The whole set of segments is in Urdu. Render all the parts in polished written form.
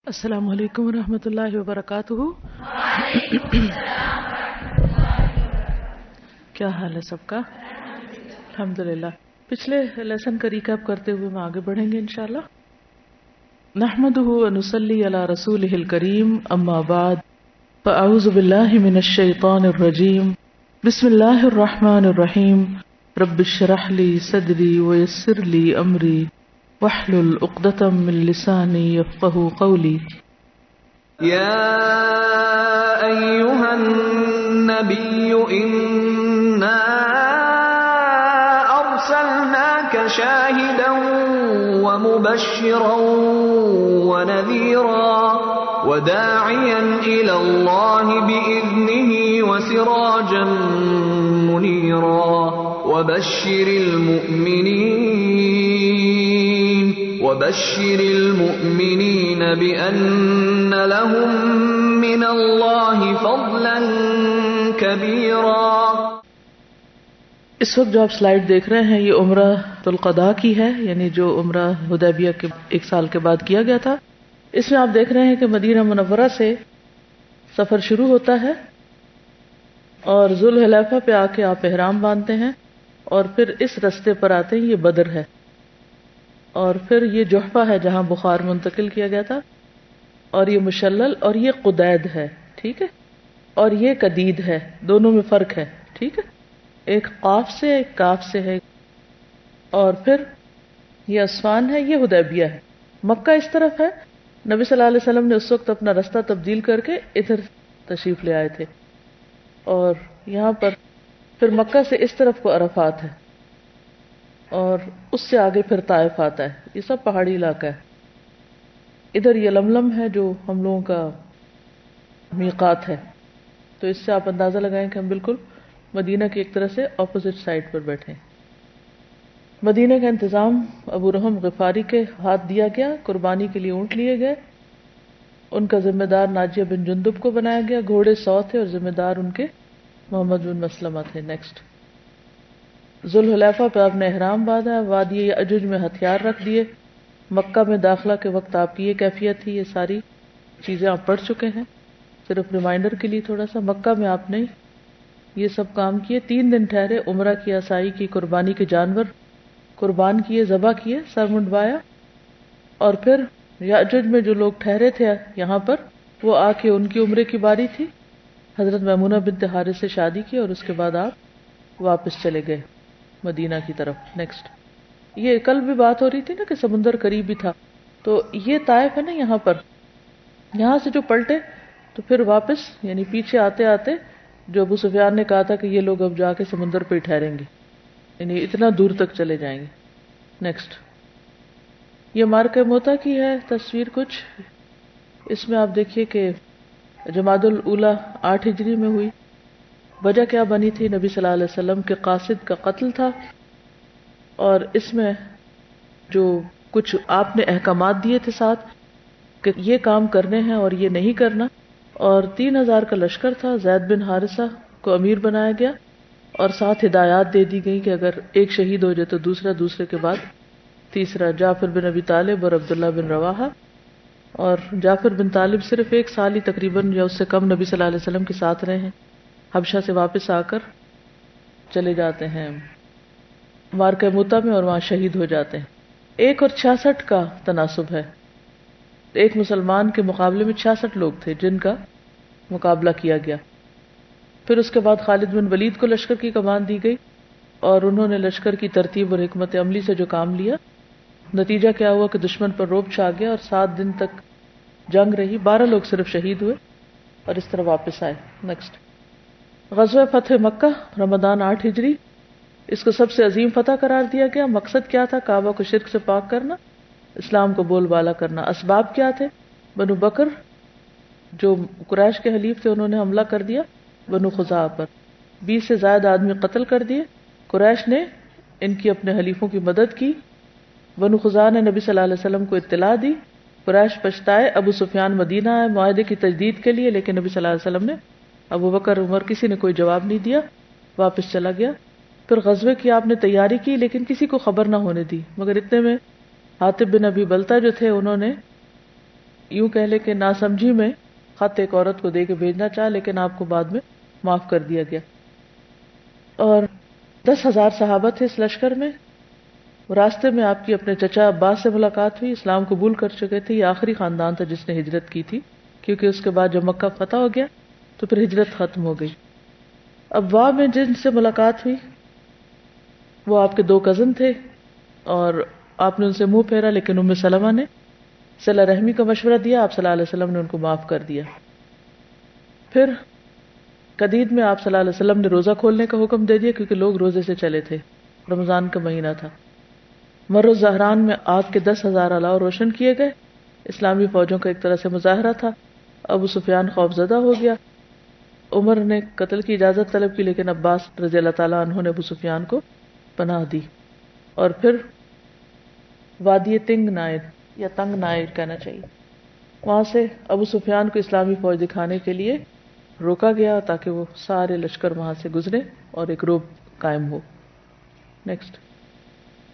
السلام علیکم ورحمۃ اللہ وبرکاتہ۔ کیا حال ہے سب کا؟ الحمدللہ۔ پچھلے لیسن کا ریکیپ کرتے ہوئے ہم آگے بڑھیں گے انشاءاللہ۔ نحمدہ ونصلی علی رسولہ الکریم، اما بعد فاعوذ باللہ من الشیطان الرجیم، بسم اللہ الرحمن الرحیم۔ رب اشرح لی صدری ویسر لی امری واحلل عقدۃ من لسانی یفقہوا قولی۔ يا أيها النبي إنا أرسلناك شاهدا ومبشرا ونذيرا وداعيا إلى الله بإذنه وسراجا منيرا وبشر المؤمنين بأن لهم من الله فضلا كبيرا۔ اس وقت جو آپ سلائیڈ دیکھ رہے ہیں یہ عمرہ القضاء کی ہے، یعنی جو عمرہ حدیبیہ کے 1 سال کے بعد کیا گیا تھا۔ اس میں آپ دیکھ رہے ہیں کہ مدینہ منورہ سے سفر شروع ہوتا ہے اور ذوالحلیفہ پہ آ کے آپ احرام باندھتے ہیں اور پھر اس رستے پر آتے ہیں، یہ بدر ہے، اور پھر یہ جحفہ ہے جہاں بخار منتقل کیا گیا تھا، اور یہ مشلل، اور یہ قدید ہے، ٹھیک ہے، اور یہ قدید ہے، دونوں میں فرق ہے، ٹھیک ہے، ایک قاف سے ایک کاف سے ہے، اور پھر یہ اسفان ہے، یہ حدیبیہ ہے۔ مکہ اس طرف ہے، نبی صلی اللہ علیہ وسلم نے اس وقت اپنا رستہ تبدیل کر کے ادھر تشریف لے آئے تھے، اور یہاں پر پھر مکہ سے اس طرف کو عرفات ہے، اور اس سے آگے پھر طائف آتا ہے، یہ سب پہاڑی علاقہ ہے۔ ادھر یہ لملم ہے جو ہم لوگوں کا میقات ہے، تو اس سے آپ اندازہ لگائیں کہ ہم بالکل مدینہ کی ایک طرح سے اپوزٹ سائڈ پر بیٹھے ہیں۔ مدینہ کا انتظام ابو رحم غفاری کے ہاتھ دیا گیا، قربانی کے لیے اونٹ لیے گئے، ان کا ذمہ دار ناجیہ بن جندب کو بنایا گیا، گھوڑے 100 تھے اور ذمہ دار ان کے محمد بن مسلمہ تھے۔ نیکسٹ، ذوالحلیفہ پہ آپ نے احرام باندھا، وادی یأجوج میں ہتھیار رکھ دیے۔ مکہ میں داخلہ کے وقت آپ کی یہ کیفیت تھی، یہ ساری چیزیں آپ پڑھ چکے ہیں، صرف ریمائنڈر کے لیے تھوڑا سا۔ مکہ میں آپ نے یہ سب کام کیے، 3 دن ٹھہرے، عمرہ کیا، سعی کی، قربانی کے جانور قربان کیے، ذبح کیے، سر منڈوایا، اور پھر یأجوج میں جو لوگ ٹھہرے تھے یہاں پر، وہ آ کے ان کی عمرے کی باری تھی، حضرت میمونہ بنت حارث سے شادی کی، اور اس کے بعد آپ واپس چلے گئے مدینہ کی طرف۔ نیکسٹ، یہ کل بھی بات ہو رہی تھی نا کہ سمندر قریب ہی تھا، تو یہ طائف ہے نا، یہاں پر، یہاں سے جو پلٹے تو پھر واپس، یعنی پیچھے آتے آتے جو ابو سفیان نے کہا تھا کہ یہ لوگ اب جا کے سمندر پہ ہی ٹھہریں گے، یعنی اتنا دور تک چلے جائیں گے۔ نیکسٹ، یہ معرکہ موتا کی ہے تصویر کچھ، اس میں آپ دیکھیے کہ جمادی الاولیٰ 8 ہجری میں ہوئی۔ وجہ کیا بنی تھی؟ نبی صلی اللہ علیہ وسلم کے قاصد کا قتل تھا، اور اس میں جو کچھ آپ نے احکامات دیے تھے ساتھ کہ یہ کام کرنے ہیں اور یہ نہیں کرنا، اور 3000 کا لشکر تھا، زید بن حارثہ کو امیر بنایا گیا، اور ساتھ ہدایات دے دی گئی کہ اگر ایک شہید ہو جائے تو دوسرا، دوسرے کے بعد تیسرا۔ جعفر بن ابی طالب اور عبداللہ بن رواحہ، اور جعفر بن طالب صرف 1 سال ہی تقریباً یا اس سے کم نبی صلی اللہ علیہ وسلم کے ساتھ رہے ہیں، حبشہ سے واپس آ کر چلے جاتے ہیں معرکہ موتا میں اور وہاں شہید ہو جاتے ہیں۔ 1 اور 66 کا تناسب ہے، ایک مسلمان کے مقابلے میں 66 لوگ تھے جن کا مقابلہ کیا گیا۔ پھر اس کے بعد خالد بن ولید کو لشکر کی کمان دی گئی، اور انہوں نے لشکر کی ترتیب اور حکمت عملی سے جو کام لیا، نتیجہ کیا ہوا کہ دشمن پر رعب چھا گیا اور 7 دن تک جنگ رہی، 12 لوگ صرف شہید ہوئے اور اس طرح واپس آئے۔ نیکسٹ، غزوہ فتح مکہ، رمضان 8 ہجری، اس کو سب سے عظیم فتح قرار دیا گیا۔ مقصد کیا تھا؟ کعبہ کو شرک سے پاک کرنا، اسلام کو بول بالا کرنا۔ اسباب کیا تھے؟ بنو بکر جو قریش کے حلیف تھے، انہوں نے حملہ کر دیا بنو خزاعہ پر، 20 سے زائد آدمی قتل کر دیے، قریش نے ان کی اپنے حلیفوں کی مدد کی، بنو خزاعہ نے نبی صلی اللہ علیہ وسلم کو اطلاع دی، قریش پچھتائے، ابو سفیان مدینہ آئے معاہدے کی تجدید کے لیے، لیکن نبی صلی اللہ علیہ وسلم نے، ابو بکر، عمر، کسی نے کوئی جواب نہیں دیا، واپس چلا گیا۔ پھر غزوے کی آپ نے تیاری کی لیکن کسی کو خبر نہ ہونے دی، مگر اتنے میں حاطب بن ابی بلتہ جو تھے انہوں نے یوں کہہ لے کہ ناسمجھی میں خط ایک عورت کو دے کے بھیجنا چاہا، لیکن آپ کو بعد میں معاف کر دیا گیا. اور 10,000 صحابہ تھے اس لشکر میں. راستے میں آپ کی اپنے چچا عباس سے ملاقات ہوئی، اسلام قبول کر چکے تھے. یہ آخری خاندان تھا جس نے ہجرت کی تھی، کیونکہ اس کے بعد جب مکہ فتح ہو گیا تو پھر ہجرت ختم ہو گئی. اب واہ میں جن سے ملاقات ہوئی وہ آپ کے 2 کزن تھے، اور آپ نے ان سے منہ پھیرا، لیکن ام سلمہ نے صلہ رحمی کا مشورہ دیا. آپ صلی اللہ علیہ وسلم نے ان کو معاف کر دیا. پھر قدید میں آپ صلی اللہ علیہ وسلم نے روزہ کھولنے کا حکم دے دیا، کیونکہ لوگ روزے سے چلے تھے، رمضان کا مہینہ تھا. مر الزہران میں آگ کے 10,000 الاؤ روشن کیے گئے. اسلامی فوجوں کا ایک طرح سے مظاہرہ تھا. ابو سفیان خوفزدہ ہو گیا. عمر نے قتل کی اجازت طلب کی، لیکن عباس رضی اللہ تعالیٰ عنہ نے ابو سفیان کو پناہ دی. اور پھر وادی تنگ نائر یا تنگ نائر کہنا چاہیے، وہاں سے ابو سفیان کو اسلامی فوج دکھانے کے لیے روکا گیا تاکہ وہ سارے لشکر وہاں سے گزرے اور ایک روب قائم ہو. نیکسٹ،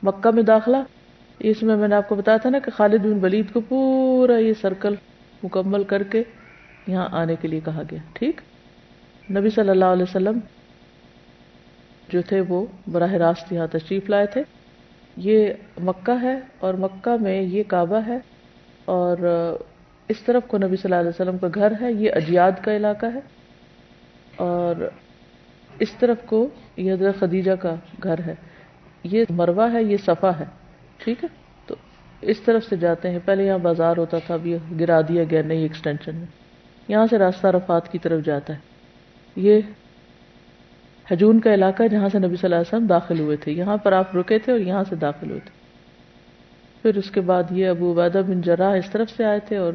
مکہ میں داخلہ. اس میں نے آپ کو بتایا تھا نا کہ خالد بن ولید کو پورا یہ سرکل مکمل کر کے یہاں آنے کے لیے کہا گیا. ٹھیک، نبی صلی اللہ علیہ وسلم جو تھے وہ براہ راست یہاں تشریف لائے تھے. یہ مکہ ہے اور مکہ میں یہ کعبہ ہے، اور اس طرف کو نبی صلی اللہ علیہ وسلم کا گھر ہے. یہ اجیاد کا علاقہ ہے، اور اس طرف کو یہ حضرت خدیجہ کا گھر ہے. یہ مروہ ہے، یہ صفا ہے. ٹھیک ہے، تو اس طرف سے جاتے ہیں. پہلے یہاں بازار ہوتا تھا، اب یہ گرا دیا گیا نئی ایکسٹینشن میں. یہاں سے راستہ عرفات کی طرف جاتا ہے. یہ حجون کا علاقہ ہے جہاں سے نبی صلی اللہ علیہ وسلم داخل ہوئے تھے. یہاں پر آپ رکے تھے اور یہاں سے داخل ہوئے تھے. پھر اس کے بعد یہ ابو عبیدہ بن جراح اس طرف سے آئے تھے، اور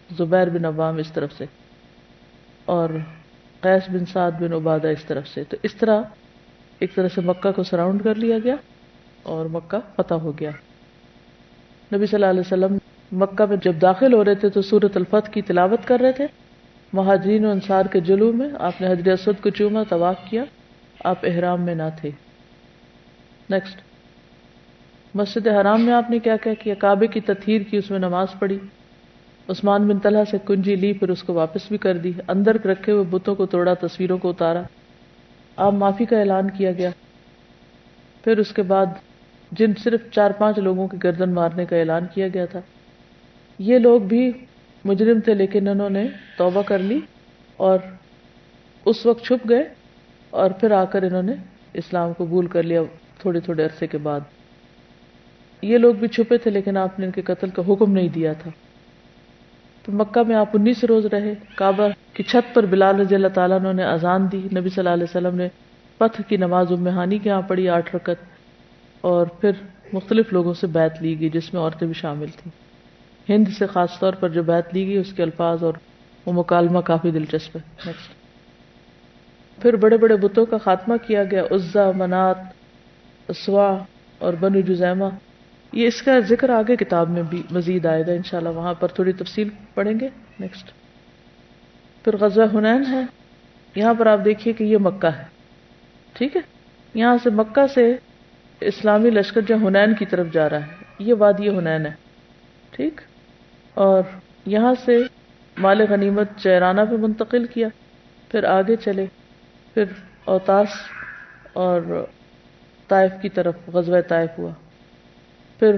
زبیر بن عوام اس طرف سے، اور قیس بن سعد بن عبادہ اس طرف سے. تو اس طرح ایک طرح سے مکہ کو سراؤنڈ کر لیا گیا اور مکہ فتح ہو گیا. نبی صلی اللہ علیہ وسلم مکہ میں جب داخل ہو رہے تھے تو سورۃ الفتح کی تلاوت کر رہے تھے. مہاجرین و انصار کے جلوہ میں آپ نے حجر اسود کو چوما، طواف کیا. آپ احرام میں نہ تھے. نیکسٹ، مسجد حرام میں آپ نے کیا کیا کیا؟ کعبے کی تطہیر کی، اس میں نماز پڑھی. عثمان بن طلحہ سے کنجی لی، پھر اس کو واپس بھی کر دی. اندر رکھے ہوئے بتوں کو توڑا، تصویروں کو اتارا. آپ معافی کا اعلان کیا گیا. پھر اس کے بعد جن صرف 4-5 لوگوں کی گردن مارنے کا اعلان کیا گیا تھا، یہ لوگ بھی مجرم تھے، لیکن انہوں نے توبہ کر لی اور اس وقت چھپ گئے، اور پھر آ کر انہوں نے اسلام قبول کر لیا تھوڑے تھوڑے عرصے کے بعد. یہ لوگ بھی چھپے تھے، لیکن آپ نے ان کے قتل کا حکم نہیں دیا تھا. تو مکہ میں آپ 19 روز رہے. کعبہ کی چھت پر بلال رضی اللہ تعالیٰ عنہ نے اذان دی. نبی صلی اللہ علیہ وسلم نے فتح کی نماز ام ہانی کے ہاں پڑھی 8 رکعت، اور پھر مختلف لوگوں سے بیعت لی گئی جس میں عورتیں بھی شامل تھیں. ہند سے خاص طور پر جو بیعت لی گئی اس کے الفاظ اور وہ مکالمہ کافی دلچسپ ہے. نیکسٹ، پھر بڑے بڑے بتوں کا خاتمہ کیا گیا. عزا، منات، سوا اور بنو جزیمہ. یہ اس کا ذکر آگے کتاب میں بھی مزید آئے گا انشاءاللہ، وہاں پر تھوڑی تفصیل پڑھیں گے. نیکسٹ، پھر غزوہ حنین ہے. یہاں پر آپ دیکھیے کہ یہ مکہ ہے. ٹھیک ہے، یہاں سے مکہ سے اسلامی لشکر جو حنین کی طرف جا رہا ہے، یہ وادی حنین ہے. ٹھیک، اور یہاں سے مال غنیمت جیرانہ پہ منتقل کیا. پھر آگے چلے، پھر اوتاس اور طائف کی طرف غزوہ طائف ہوا. پھر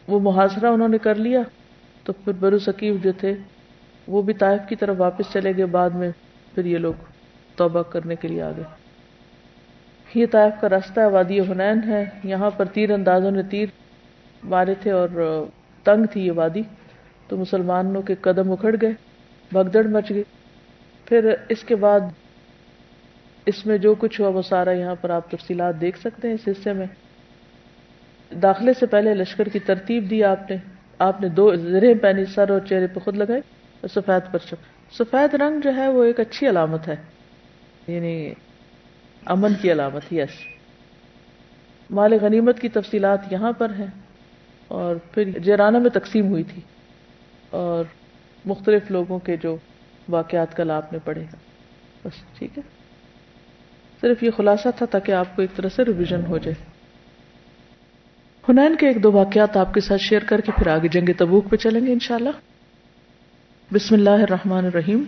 وہ محاصرہ انہوں نے کر لیا، تو پھر بنو ثقیف جو تھے وہ بھی طائف کی طرف واپس چلے گئے. بعد میں پھر یہ لوگ توبہ کرنے کے لیے آ گئے. یہ طائف کا راستہ ہے، وادی حنین ہے. یہاں پر تیر اندازوں نے تیر مارے تھے اور تنگ تھی یہ وادی، تو مسلمانوں کے قدم اکھڑ گئے، بھگدڑ مچ گئی. پھر اس کے بعد اس میں جو کچھ ہوا وہ سارا یہاں پر آپ تفصیلات دیکھ سکتے ہیں اس حصے میں. داخلے سے پہلے لشکر کی ترتیب دی آپ نے 2 زرہیں پہنی، سر اور چہرے پہ خود لگائے، اور سفید پرچم. سفید رنگ جو ہے وہ ایک اچھی علامت ہے، یعنی امن کی علامت. یس، مال غنیمت کی تفصیلات یہاں پر ہیں، اور پھر جیرانہ میں تقسیم ہوئی تھی، اور مختلف لوگوں کے جو واقعات کل آپ نے پڑھے گا. بس ٹھیک ہے، صرف یہ خلاصہ تھا تاکہ آپ کو ایک طرح سے ریویژن ہو جائے. حنین کے 1-2 واقعات آپ کے ساتھ شیئر کر کے پھر آگے جنگ تبوک پہ چلیں گے انشاءاللہ. بسم اللہ الرحمن الرحیم.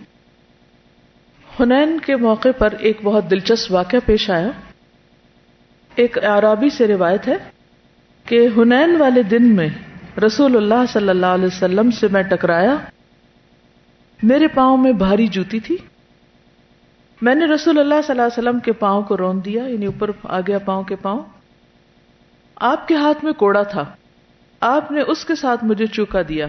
حنین کے موقع پر ایک بہت دلچسپ واقعہ پیش آیا. ایک اعرابی سے روایت ہے کہ حنین والے دن میں رسول اللہ صلی اللہ علیہ وسلم سے میں ٹکرایا. میرے پاؤں میں بھاری جوتی تھی. میں نے رسول اللہ صلی اللہ علیہ وسلم کے پاؤں کو رون دیا، یعنی اوپر آ گیا پاؤں کے پاؤں. آپ کے ہاتھ میں کوڑا تھا، آپ نے اس کے ساتھ مجھے چوکا دیا.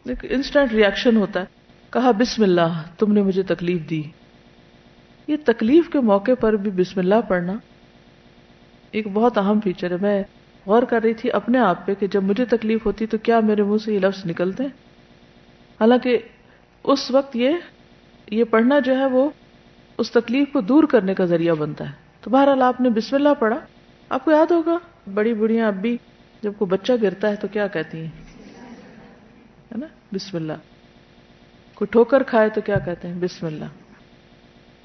ایک انسٹنٹ ریاکشن ہوتا ہے. کہا بسم اللہ، تم نے مجھے تکلیف دی. یہ تکلیف کے موقع پر بھی بسم اللہ پڑھنا ایک بہت اہم فیچر ہے. میں غور کر رہی تھی اپنے آپ پہ کہ جب مجھے تکلیف ہوتی تو کیا میرے منہ سے یہ لفظ نکلتے ہیں. حالانکہ اس وقت یہ پڑھنا جو ہے وہ اس تکلیف کو دور کرنے کا ذریعہ بنتا ہے. تو بہرحال آپ نے بسم اللہ پڑھا. آپ کو یاد ہوگا بڑی بڑھیاں اب بھی جب کوئی بچہ گرتا ہے تو کیا کہتی ہیں، ہے نا، بسم اللہ. کوئی ٹھوکر کھائے تو کیا کہتے ہیں، بسم اللہ.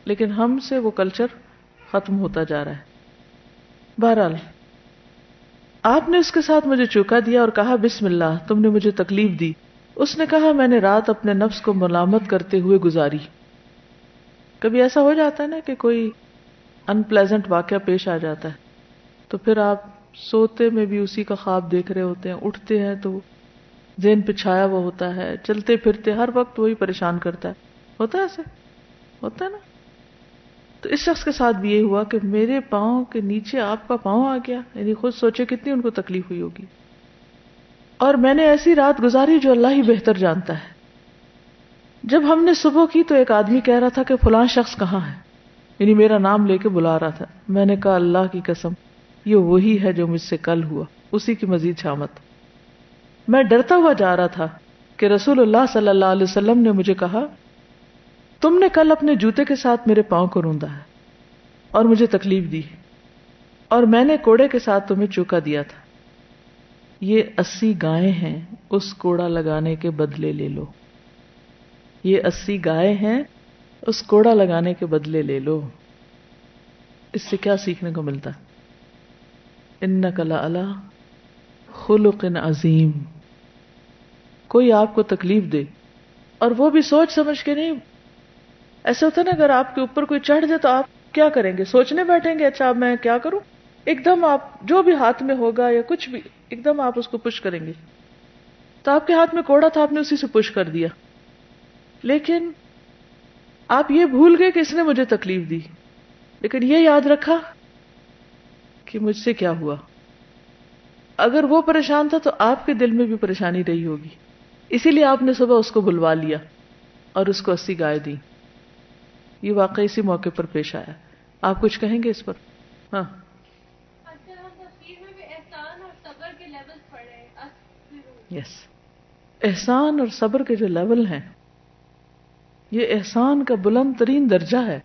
لیکن ہم سے وہ کلچر ختم ہوتا جا رہا ہے. بہرحال آپ نے اس کے ساتھ مجھے چوکا دیا اور کہا بسم اللہ، تم نے مجھے تکلیف دی. اس نے کہا میں نے رات اپنے نفس کو ملامت کرتے ہوئے گزاری. کبھی ایسا ہو جاتا ہے نا کہ کوئی ان پلیزنٹ واقعہ پیش آ جاتا ہے تو پھر آپ سوتے میں بھی اسی کا خواب دیکھ رہے ہوتے ہیں، اٹھتے ہیں تو ذہن پہ چھایا وہ ہوتا ہے، چلتے پھرتے ہر وقت وہی پریشان کرتا ہے. ہوتا ہے ایسے، ہوتا ہے نا. تو اس شخص کے ساتھ بھی یہ ہوا کہ میرے پاؤں کے نیچے آپ کا پاؤں آ گیا. یعنی خود سوچے کتنی ان کو تکلیف ہوئی ہوگی. اور میں نے ایسی رات گزاری جو اللہ ہی بہتر جانتا ہے. جب ہم نے صبح کی تو ایک آدمی کہہ رہا تھا کہ فلاں شخص کہاں ہے، یعنی میرا نام لے کے بلا رہا تھا. میں نے کہا اللہ کی قسم یہ وہی ہے جو مجھ سے کل ہوا، اسی کی مزید شامت. میں ڈرتا ہوا جا رہا تھا کہ رسول اللہ صلی اللہ علیہ وسلم نے مجھے کہا تم نے کل اپنے جوتے کے ساتھ میرے پاؤں کو روندا ہے اور مجھے تکلیف دی، اور میں نے کوڑے کے ساتھ تمہیں چوکا دیا تھا. یہ 80 گائے ہیں، اس کوڑا لگانے کے بدلے لے لو. یہ 80 گائے ہیں، اس کوڑا لگانے کے بدلے لے لو. اس سے کیا سیکھنے کو ملتا؟ انک لعلی خلق عظیم. کوئی آپ کو تکلیف دے اور وہ بھی سوچ سمجھ کے نہیں. ایسا ہوتا ہے نا اگر آپ کے اوپر کوئی چڑھ جائے تو آپ کیا کریں گے؟ سوچنے بیٹھیں گے اچھا اب میں کیا کروں. ایک دم آپ جو بھی ہاتھ میں ہوگا یا کچھ بھی ایک دم آپ اس کو پش کریں گے. تو آپ کے ہاتھ میں کوڑا تھا، آپ نے اسی سے پش کر دیا. لیکن آپ یہ بھول گئے کہ اس نے مجھے تکلیف دی، لیکن یہ یاد رکھا کہ مجھ سے کیا ہوا. اگر وہ پریشان تھا تو آپ کے دل میں بھی پریشانی رہی ہوگی، اسی لیے آپ نے صبح اس کو بلوا لیا اور اس کو 80 گائے دی. یہ واقعی اسی موقع پر پیش آیا. آپ کچھ کہیں گے اس پر؟ ہاں یس. احسان اور صبر کے جو لیول ہیں، یہ احسان کا بلند ترین درجہ ہے.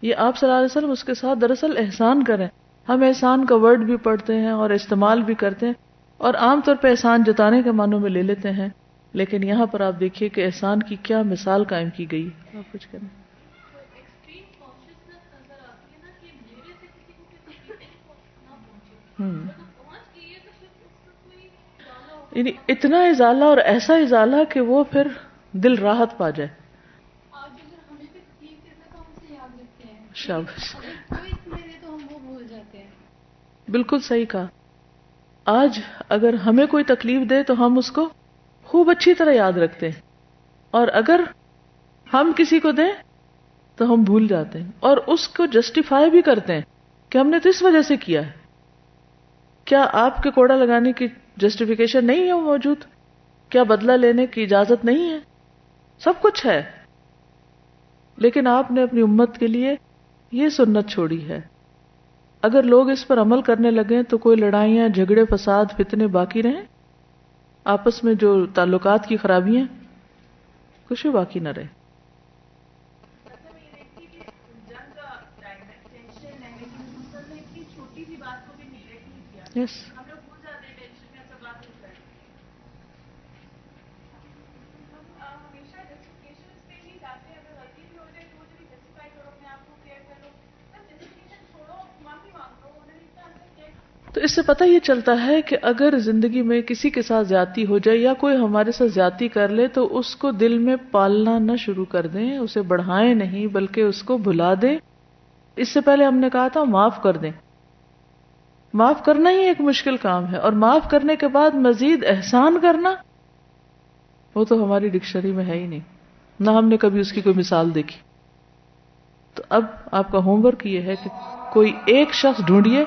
یہ آپ صلی اللہ علیہ وسلم اس کے ساتھ دراصل احسان کریں. ہم احسان کا ورڈ بھی پڑھتے ہیں اور استعمال بھی کرتے ہیں اور عام طور پہ احسان جتانے کے معنوں میں لے لیتے ہیں، لیکن یہاں پر آپ دیکھیے کہ احسان کی کیا مثال قائم کی گئی. آپ کچھ کہیں؟ یعنی اتنا ازالہ اور ایسا ازالہ کہ وہ پھر دل راحت پا جائے. شاباش، بالکل صحیح کہا. آج اگر ہمیں کوئی تکلیف دے تو ہم اس کو خوب اچھی طرح یاد رکھتے ہیں، اور اگر ہم کسی کو دیں تو ہم بھول جاتے ہیں اور اس کو جسٹیفائی بھی کرتے ہیں کہ ہم نے تو اس وجہ سے کیا ہے. کیا آپ کے کوڑا لگانے کی جسٹیفیکیشن نہیں ہے موجود؟ کیا بدلہ لینے کی اجازت نہیں ہے؟ سب کچھ ہے، لیکن آپ نے اپنی امت کے لیے یہ سنت چھوڑی ہے. اگر لوگ اس پر عمل کرنے لگیں تو کوئی لڑائیاں، جھگڑے، فساد، فتنے باقی رہیں؟ آپس میں جو تعلقات کی خرابیاں، کچھ بھی باقی نہ رہے. یس. تو اس سے پتہ یہ چلتا ہے کہ اگر زندگی میں کسی کے ساتھ زیادتی ہو جائے یا کوئی ہمارے ساتھ زیادتی کر لے تو اس کو دل میں پالنا نہ شروع کر دیں، اسے بڑھائیں نہیں بلکہ اس کو بھلا دیں. اس سے پہلے ہم نے کہا تھا معاف کر دیں. معاف کرنا ہی ایک مشکل کام ہے، اور معاف کرنے کے بعد مزید احسان کرنا وہ تو ہماری ڈکشنری میں ہے ہی نہیں، نہ ہم نے کبھی اس کی کوئی مثال دیکھی. تو اب آپ کا ہوم ورک یہ ہے کہ کوئی ایک شخص ڈھونڈیے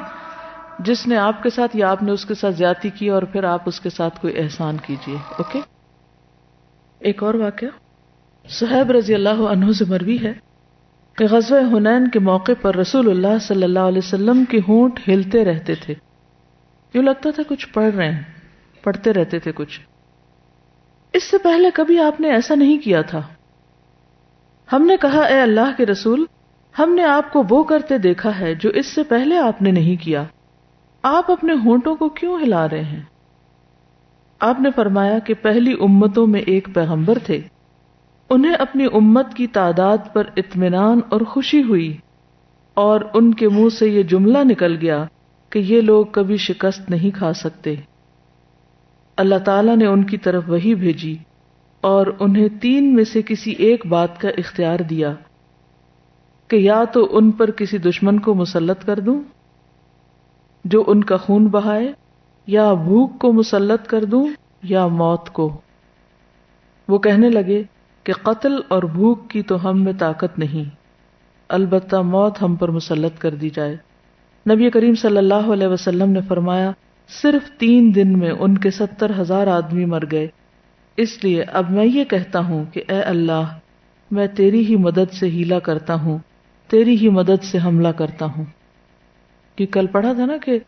جس نے آپ کے ساتھ یا آپ نے اس کے ساتھ زیادتی کی اور پھر آپ اس کے ساتھ کوئی احسان کیجیے. اوکے. ایک اور واقعہ صہیب رضی اللہ عنہ سے مروی ہے کہ غزوہ حنین کے موقع پر رسول اللہ صلی اللہ علیہ وسلم کے ہونٹ ہلتے رہتے تھے، یوں لگتا تھا کچھ پڑھ رہے ہیں، پڑھتے رہتے تھے کچھ. اس سے پہلے کبھی آپ نے ایسا نہیں کیا تھا. ہم نے کہا اے اللہ کے رسول، ہم نے آپ کو وہ کرتے دیکھا ہے جو اس سے پہلے آپ نے نہیں کیا، آپ اپنے ہونٹوں کو کیوں ہلا رہے ہیں؟ آپ نے فرمایا کہ پہلی امتوں میں ایک پیغمبر تھے، انہیں اپنی امت کی تعداد پر اطمینان اور خوشی ہوئی، اور ان کے منہ سے یہ جملہ نکل گیا کہ یہ لوگ کبھی شکست نہیں کھا سکتے. اللہ تعالیٰ نے ان کی طرف وحی بھیجی اور انہیں 3 میں سے کسی ایک بات کا اختیار دیا کہ یا تو ان پر کسی دشمن کو مسلط کر دوں جو ان کا خون بہائے، یا بھوک کو مسلط کر دوں، یا موت کو. وہ کہنے لگے کہ قتل اور بھوک کی تو ہم میں طاقت نہیں، البتہ موت ہم پر مسلط کر دی جائے. نبی کریم صلی اللہ علیہ وسلم نے فرمایا صرف 3 دن میں ان کے 70,000 آدمی مر گئے. اس لیے اب میں یہ کہتا ہوں کہ اے اللہ، میں تیری ہی مدد سے حیلہ کرتا ہوں، تیری ہی مدد سے حملہ کرتا ہوں. کہ کل پڑھا تھا نا کہ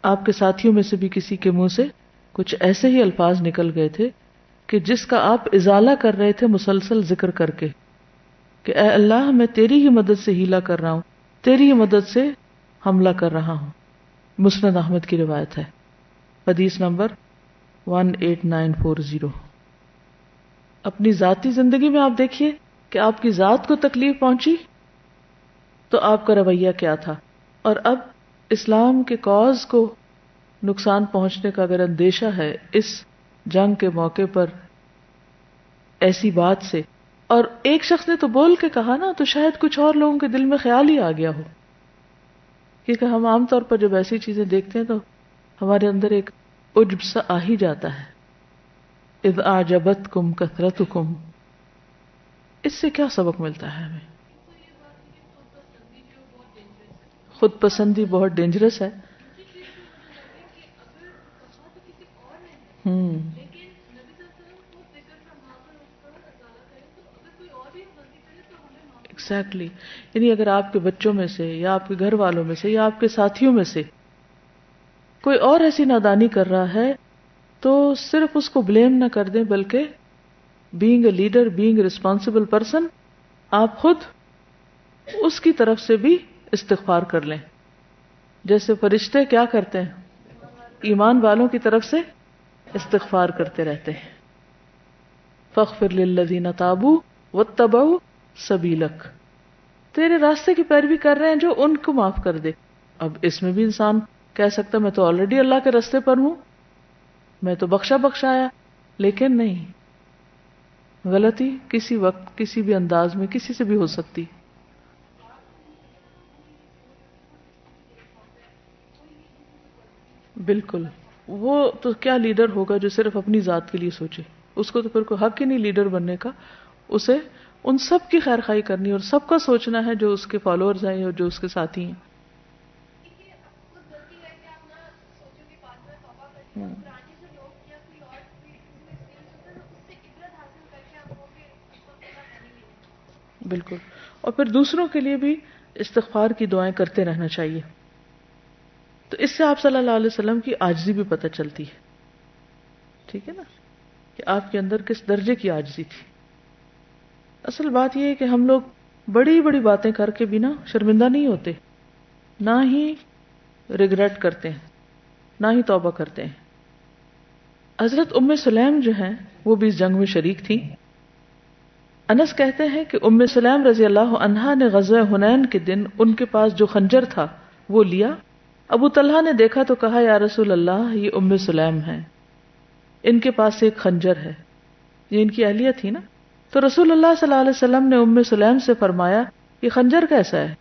آپ کے ساتھیوں میں سے بھی کسی کے منہ سے کچھ ایسے ہی الفاظ نکل گئے تھے کہ جس کا آپ ازالہ کر رہے تھے مسلسل ذکر کر کے کہ اے اللہ، میں تیری ہی مدد سے حیلہ کر رہا ہوں، تیری ہی مدد سے حملہ کر رہا ہوں. مسند احمد کی روایت ہے، حدیث نمبر 18940. اپنی ذاتی زندگی میں آپ دیکھیے کہ آپ کی ذات کو تکلیف پہنچی تو آپ کا رویہ کیا تھا، اور اب اسلام کے کاز کو نقصان پہنچنے کا اگر اندیشہ ہے اس جنگ کے موقع پر ایسی بات سے، اور ایک شخص نے تو بول کے کہا نا، تو شاید کچھ اور لوگوں کے دل میں خیال ہی آ گیا ہو. کیونکہ ہم عام طور پر جب ایسی چیزیں دیکھتے ہیں تو ہمارے اندر ایک عجب سا آ ہی جاتا ہے. اذ اعجبتکم کثرتکم. اس سے کیا سبق ملتا ہے ہمیں؟ خود پسندی بہت ڈینجرس ہے. ایگزیکٹلی. یعنی اگر آپ کے بچوں میں سے یا آپ کے گھر والوں میں سے یا آپ کے ساتھیوں میں سے کوئی اور ایسی نادانی کر رہا ہے تو صرف اس کو بلیم نہ کر دیں، بلکہ being a leader, being a responsible person, آپ خود اس کی طرف سے بھی استغفار کر لیں. جیسے فرشتے کیا کرتے ہیں؟ ایمان والوں کی طرف سے استغفار کرتے رہتے ہیں. فاغفر للذین تابوا واتبعوا سبیلک. تیرے راستے کی پیروی کر رہے ہیں جو ان کو معاف کر دے. اب اس میں بھی انسان کہہ سکتا میں تو آلریڈی اللہ کے راستے پر ہوں، میں تو بخشایا، لیکن نہیں. غلطی کسی وقت کسی بھی انداز میں کسی سے بھی ہو سکتی. بالکل. وہ تو کیا لیڈر ہوگا جو صرف اپنی ذات کے لیے سوچے؟ اس کو تو پھر کوئی حق ہی نہیں لیڈر بننے کا. اسے ان سب کی خیر خواہی کرنی اور سب کا سوچنا ہے جو اس کے فالوورز ہیں اور جو اس کے ساتھی ہیں. بالکل. اور پھر دوسروں کے لیے بھی استغفار کی دعائیں کرتے رہنا چاہیے. تو اس سے آپ صلی اللہ علیہ وسلم کی عاجزی بھی پتہ چلتی ہے. ٹھیک ہے نا، کہ آپ کے اندر کس درجے کی عاجزی تھی. اصل بات یہ ہے کہ ہم لوگ بڑی بڑی باتیں کر کے بھی نا شرمندہ نہیں ہوتے، نہ ہی ریگریٹ کرتے ہیں، نہ ہی توبہ کرتے ہیں. حضرت ام سلیم جو ہیں وہ بھی اس جنگ میں شریک تھیں. انس کہتے ہیں کہ ام سلیم رضی اللہ عنہا نے غزوہ حنین کے دن ان کے پاس جو خنجر تھا وہ لیا ابو طلحہ نے دیکھا تو کہا یا رسول اللہ یہ ام سلیم ہے، ان کے پاس ایک خنجر ہے، یہ ان کی اہلیہ تھی نا. تو رسول اللہ صلی اللہ علیہ وسلم نے ام سلیم سے فرمایا یہ خنجر کیسا ہے؟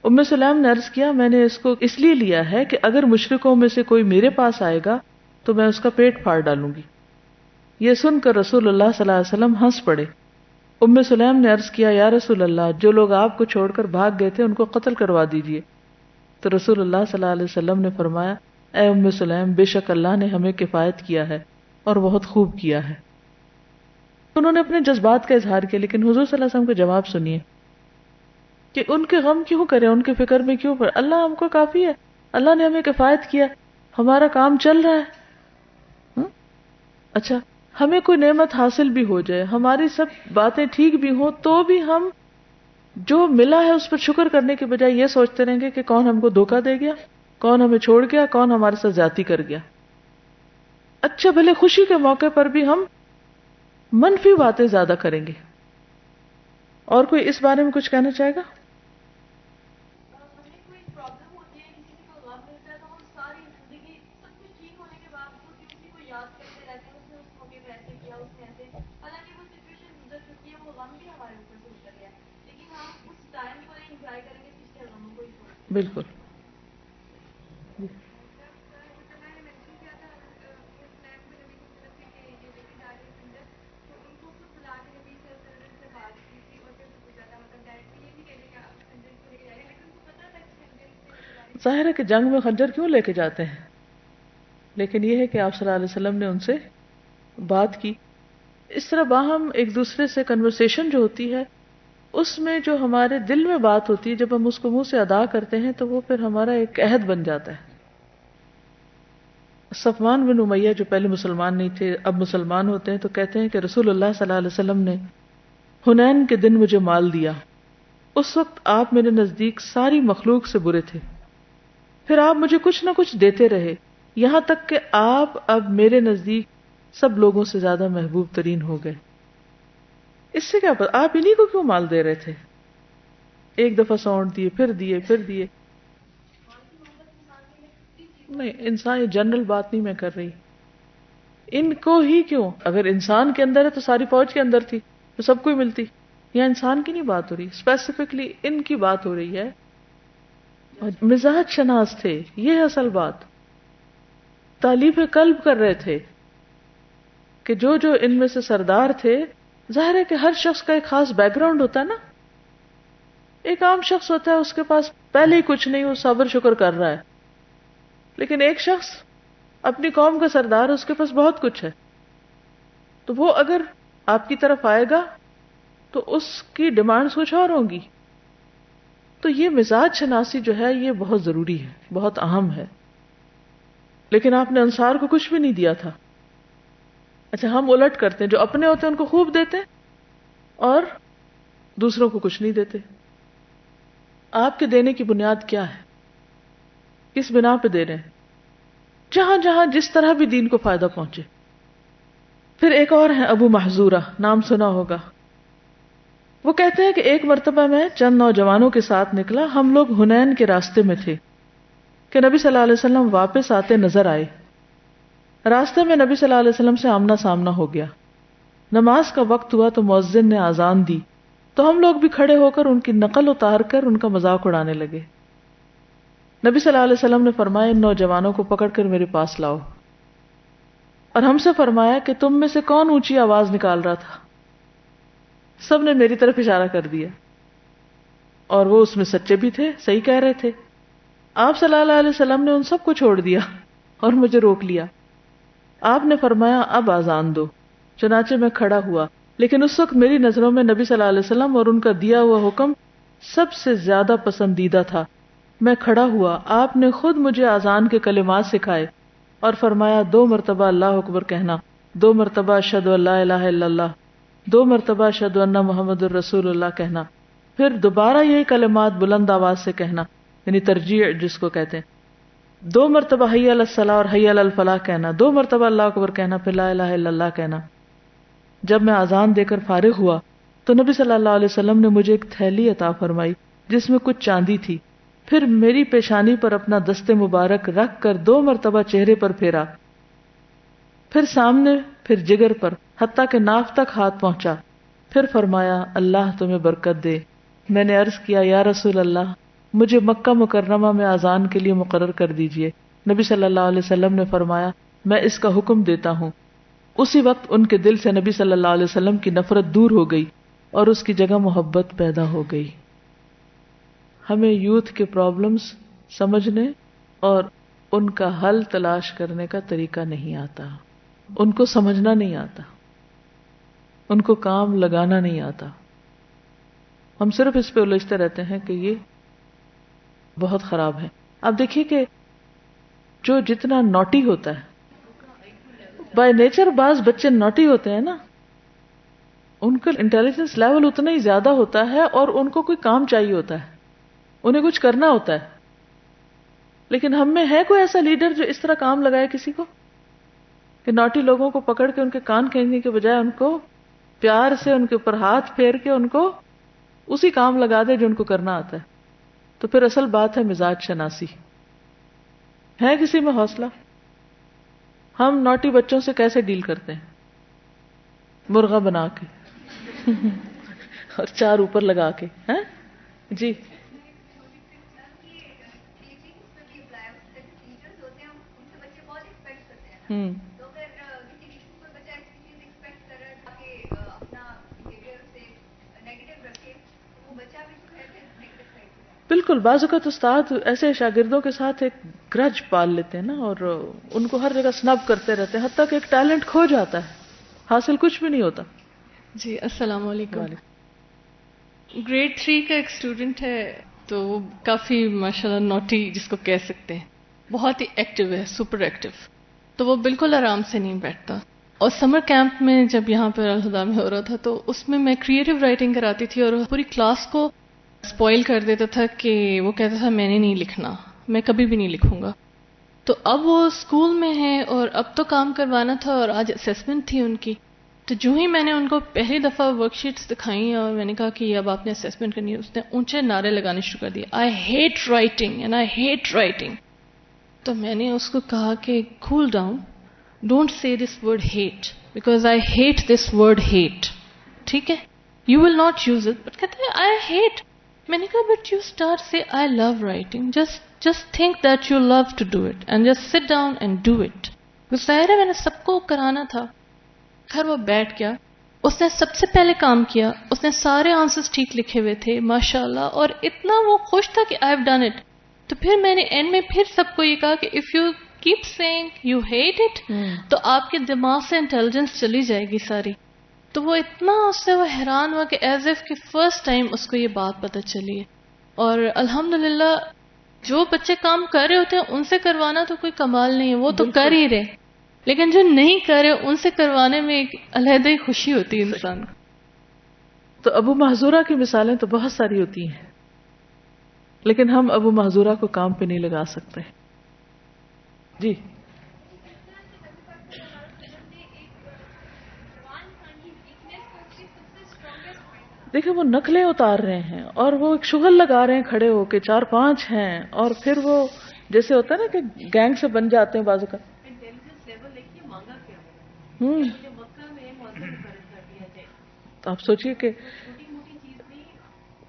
ام سلیم نے عرض کیا میں نے اس کو اس لیے لیا ہے کہ اگر مشرکوں میں سے کوئی میرے پاس آئے گا تو میں اس کا پیٹ پھاڑ ڈالوں گی. یہ سن کر رسول اللہ صلی اللہ علیہ وسلم ہنس پڑے. ام سلیم نے عرض کیا یا رسول اللہ جو لوگ آپ کو چھوڑ کر بھاگ گئے تھے ان کو قتل کروا دیجئے. تو رسول اللہ صلی اللہ علیہ وسلم نے فرمایا اے ام سلیم بے شک اللہ نے ہمیں کفایت کیا ہے اور بہت خوب کیا ہے. انہوں نے اپنے جذبات کا اظہار کیا، لیکن حضور صلی اللہ علیہ وسلم کا جواب سنیے کہ ان کے غم کیوں کریں، ان کے فکر میں کیوں پڑے، اللہ ہم کو کافی ہے، اللہ نے ہمیں کفایت کیا، ہمارا کام چل رہا ہے. اچھا ہمیں کوئی نعمت حاصل بھی ہو جائے، ہماری سب باتیں ٹھیک بھی ہوں، تو بھی ہم جو ملا ہے اس پر شکر کرنے کے بجائے یہ سوچتے رہیں گے کہ کون ہم کو دھوکہ دے گیا، کون ہمیں چھوڑ گیا، کون ہمارے ساتھ زیادتی کر گیا. اچھا بھلے خوشی کے موقع پر بھی ہم منفی باتیں زیادہ کریں گے. اور کوئی اس بارے میں کچھ کہنا چاہے گا؟ ہمیں کوئی پرابلم ہوتی ہے، کسی کو غم ملتا ہے تو ہم ساری زندگی سب کچھ ٹھیک ہونے کے باوجود بھی اسی کو یاد کرتے رہتے ہیں، اس نے اس موقع پہ ایسے کیا، اس نے ایسے، حالانکہ وہ سچویشن گزر چکی ہے، وہ غم بھی ہمارے اوپر سے اتر گیا، لیکن ہم اس ٹائم کو انجوائے کریں گے پچھلے غموں کو ہی چھوڑ کے. بالکل. ظاہر ہے کہ جنگ میں خنجر کیوں لے کے جاتے ہیں، لیکن یہ ہے کہ آپ صلی اللہ علیہ وسلم نے ان سے بات کی. اس طرح باہم ایک دوسرے سے کنورسیشن جو ہوتی ہے اس میں جو ہمارے دل میں بات ہوتی ہے جب ہم اس کو منہ سے ادا کرتے ہیں تو وہ پھر ہمارا ایک عہد بن جاتا ہے. صفوان بن امیہ جو پہلے مسلمان نہیں تھے اب مسلمان ہوتے ہیں تو کہتے ہیں کہ رسول اللہ صلی اللہ علیہ وسلم نے حنین کے دن مجھے مال دیا. اس وقت آپ میرے نزدیک ساری مخلوق سے برے تھے، پھر آپ مجھے کچھ نہ کچھ دیتے رہے یہاں تک کہ آپ اب میرے نزدیک سب لوگوں سے زیادہ محبوب ترین ہو گئے. اس سے کیا پتا آپ انہی کو کیوں مال دے رہے تھے؟ ایک دفعہ سونٹ دیے پھر دیے پھر دیے. نہیں انسان، یہ جنرل بات نہیں میں کر رہی، ان کو ہی کیوں؟ اگر انسان کے اندر ہے تو ساری فوج کے اندر تھی تو سب کو ہی ملتی. یہاں انسان کی نہیں بات ہو رہی، اسپیسیفکلی ان کی بات ہو رہی ہے. اور مزاج شناس تھے، یہ اصل بات. تالیف قلب کر رہے تھے کہ جو ان میں سے سردار تھے، ظاہر ہے کہ ہر شخص کا ایک خاص بیک گراؤنڈ ہوتا ہے نا. ایک عام شخص ہوتا ہے اس کے پاس پہلے ہی کچھ نہیں، وہ صبر شکر کر رہا ہے، لیکن ایک شخص اپنی قوم کا سردار، اس کے پاس بہت کچھ ہے، تو وہ اگر آپ کی طرف آئے گا تو اس کی ڈیمانڈز کچھ اور ہوں گی. تو یہ مزاج شناسی جو ہے یہ بہت ضروری ہے، بہت اہم ہے. لیکن آپ نے انصار کو کچھ بھی نہیں دیا تھا. اچھا ہم الٹ کرتے ہیں، جو اپنے ہوتے ہیں ان کو خوب دیتے ہیں اور دوسروں کو کچھ نہیں دیتے. آپ کے دینے کی بنیاد کیا ہے؟ کس بنا پہ دے رہے ہیں؟ جہاں جہاں جس طرح بھی دین کو فائدہ پہنچے. پھر ایک اور ہے ابو محذورہ، نام سنا ہوگا. وہ کہتے ہیں کہ ایک مرتبہ میں چند نوجوانوں کے ساتھ نکلا، ہم لوگ حنین کے راستے میں تھے کہ نبی صلی اللہ علیہ وسلم واپس آتے نظر آئے. راستے میں نبی صلی اللہ علیہ وسلم سے آمنا سامنا ہو گیا. نماز کا وقت ہوا تو مؤذن نے اذان دی تو ہم لوگ بھی کھڑے ہو کر ان کی نقل اتار کر ان کا مذاق اڑانے لگے. نبی صلی اللہ علیہ وسلم نے فرمایا ان نوجوانوں کو پکڑ کر میرے پاس لاؤ، اور ہم سے فرمایا کہ تم میں سے کون اونچی آواز نکال رہا تھا؟ سب نے میری طرف اشارہ کر دیا، اور وہ اس میں سچے بھی تھے، صحیح کہہ رہے تھے. آپ صلی اللہ علیہ وسلم نے ان سب کو چھوڑ دیا اور مجھے روک لیا. آپ نے فرمایا اب اذان دو. چنانچہ میں کھڑا ہوا، لیکن اس وقت میری نظروں میں نبی صلی اللہ علیہ وسلم اور ان کا دیا ہوا حکم سب سے زیادہ پسندیدہ تھا. میں کھڑا ہوا، آپ نے خود مجھے اذان کے کلمات سکھائے اور فرمایا 2 مرتبہ اللہ اکبر کہنا، 2 مرتبہ اشہد ان لا الہ الا اللہ، 2 مرتبہ اشہد ان محمد الرسول اللہ کہنا، پھر دوبارہ یہی کلمات بلند آواز سے کہنا، یعنی ترجیع جس کو کہتے ہیں. 2 مرتبہ حی علی الصلاۃ اور حی علی الفلاح کہنا، 2 مرتبہ اللہ اکبر کہنا، پھر لا الہ الا اللہ کہنا. جب میں اذان دے کر فارغ ہوا تو نبی صلی اللہ علیہ وسلم نے مجھے ایک تھیلی عطا فرمائی جس میں کچھ چاندی تھی. پھر میری پیشانی پر اپنا دست مبارک رکھ کر 2 مرتبہ چہرے پر پھیرا، پھر سامنے، پھر جگر پر، حتیٰ کہ ناف تک ہاتھ پہنچا. پھر فرمایا اللہ تمہیں برکت دے. میں نے عرض کیا یا رسول اللہ مجھے مکہ مکرمہ میں اذان کے لیے مقرر کر دیجئے. نبی صلی اللہ علیہ وسلم نے فرمایا میں اس کا حکم دیتا ہوں. اسی وقت ان کے دل سے نبی صلی اللہ علیہ وسلم کی نفرت دور ہو گئی اور اس کی جگہ محبت پیدا ہو گئی. ہمیں یوتھ کے پرابلمز سمجھنے اور ان کا حل تلاش کرنے کا طریقہ نہیں آتا، ان کو سمجھنا نہیں آتا، ان کو کام لگانا نہیں آتا. ہم صرف اس پہ الجھتے رہتے ہیں کہ یہ بہت خراب ہے. آپ دیکھیے کہ جو جتنا نوٹی ہوتا ہے، بائی نیچر بعض بچے نوٹی ہوتے ہیں نا، ان کا انٹیلیجنس لیول اتنا ہی زیادہ ہوتا ہے اور ان کو کوئی کام چاہیے ہوتا ہے، انہیں کچھ کرنا ہوتا ہے. لیکن ہم میں ہے کوئی ایسا لیڈر جو اس طرح کام لگائے کسی کو کہ نوٹی لوگوں کو پکڑ کے ان کے کان کھینچنے کے بجائے ان کو پیار سے ان کے اوپر ہاتھ پھیر کے ان کو اسی کام لگا دے جو ان کو کرنا آتا ہے. تو پھر اصل بات ہے مزاج شناسی. ہے کسی میں حوصلہ؟ ہم نوٹی بچوں سے کیسے ڈیل کرتے ہیں؟ مرغا بنا کے اور 4 اوپر لگا کے. ہیں جی بالکل. بعض اوقات استاد ایسے شاگردوں کے ساتھ ایک گرج پال لیتے ہیں نا اور ان کو ہر جگہ سنب کرتے رہتے ہیں، حتیٰ کہ ایک ٹیلنٹ کھو جاتا ہے، حاصل کچھ بھی نہیں ہوتا. جی السلام علیکم. گریڈ 3 کا ایک اسٹوڈنٹ ہے تو وہ کافی ماشاءاللہ نوٹی جس کو کہہ سکتے ہیں، بہت ہی ایکٹیو ہے، سپر ایکٹیو. تو وہ بالکل آرام سے نہیں بیٹھتا. اور سمر کیمپ میں جب یہاں پر الہدا میں ہو رہا تھا تو اس میں میں کریٹو رائٹنگ کراتی تھی اور پوری کلاس کو اسپوائل کر دیتا تھا کہ وہ کہتا تھا میں نے نہیں لکھنا، میں کبھی بھی نہیں لکھوں گا. تو اب وہ اسکول میں ہے اور اب تو کام کروانا تھا اور آج اسیسمنٹ تھی ان کی. تو جو ہی میں نے ان کو پہلی دفعہ ورک شیٹس دکھائیں اور میں نے کہا کہ اب آپ نے اسیسمنٹ کرنی ہے، اس نے اونچے نعرے لگانے شروع کر دیے، I hate writing and I hate writing. تو میں نے اس کو کہا کہ کول down, don't say this word hate because I hate this word hate. ٹھیک ہے، you will not use it. But کہتے ہیں آئی ہیٹ. میں نے کہا بٹ یو اسٹارٹ سے I love writing, just think that you love to do it and just sit down and do it. ظاہر ہے میں نے سب کو کرانا تھا. گھر وہ بیٹھ گیا، اس نے سب سے پہلے کام کیا، اس نے سارے آنسرز ٹھیک لکھے ہوئے تھے ماشاءاللہ، اور اتنا وہ خوش تھا کہ آئی ہیو ڈن اٹ. تو پھر میں نے اینڈ میں پھر سب کو یہ کہا کہ if you keep saying you hate it تو آپ کے دماغ سے انٹیلیجنس چلی جائے گی ساری. تو وہ اتنا اس سے وہ حیران ہوا کہ ایز ایف کہ فرسٹ ٹائم اس کو یہ بات پتہ چلی ہے. اور الحمدللہ جو بچے کام کر رہے ہوتے ہیں ان سے کروانا تو کوئی کمال نہیں ہے، وہ تو کر ہی رہے، لیکن جو نہیں کر رہے ان سے کروانے میں ایک علیحدہ ہی خوشی ہوتی ہے انسان کو. تو ابو محذورہ کی مثالیں تو بہت ساری ہوتی ہیں، لیکن ہم ابو محذورہ کو کام پہ نہیں لگا سکتے. جی دیکھیں وہ نقلیں اتار رہے ہیں اور وہ ایک شغل لگا رہے ہیں کھڑے ہو کے، 4-5 ہیں، اور پھر وہ جیسے ہوتا ہے نا کہ گینگ سے بن جاتے ہیں بازو کا. تو آپ سوچئے کہ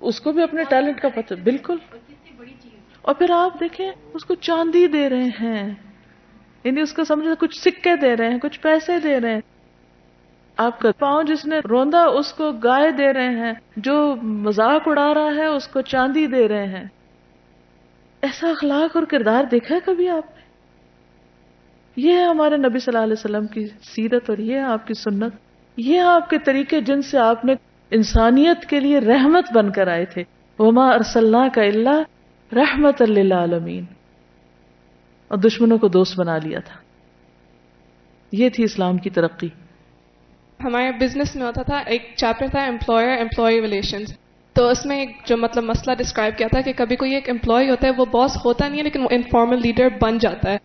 اس کو بھی اپنے ٹیلنٹ کا پتہ بالکل. اور پھر آپ دیکھیں اس کو چاندی دے رہے ہیں، یعنی اس کو سمجھے کچھ سکے دے رہے ہیں، کچھ پیسے دے رہے ہیں. آپ کا پاؤں جس نے روندا اس کو گائے دے رہے ہیں، جو مذاق اڑا رہا ہے اس کو چاندی دے رہے ہیں. ایسا اخلاق اور کردار دیکھا ہے کبھی آپ نے؟ یہ ہے ہمارے نبی صلی اللہ علیہ وسلم کی سیرت، اور یہ ہے آپ کی سنت، یہ ہے آپ کے طریقے جن سے آپ نے انسانیت کے لیے رحمت بن کر آئے تھے. وما ارسلناک الا رحمت للعالمین، اور دشمنوں کو دوست بنا لیا تھا. یہ تھی اسلام کی ترقی. ہمارے بزنس میں ہوتا تھا ایک چیپٹر تھا امپلائر ایمپلائی ریلیشنز. تو اس میں ایک جو مسئلہ ڈسکرائب کیا تھا کہ کبھی کوئی ایک امپلائی ہوتا ہے وہ باس ہوتا نہیں ہے لیکن وہ انفارمل لیڈر بن جاتا ہے.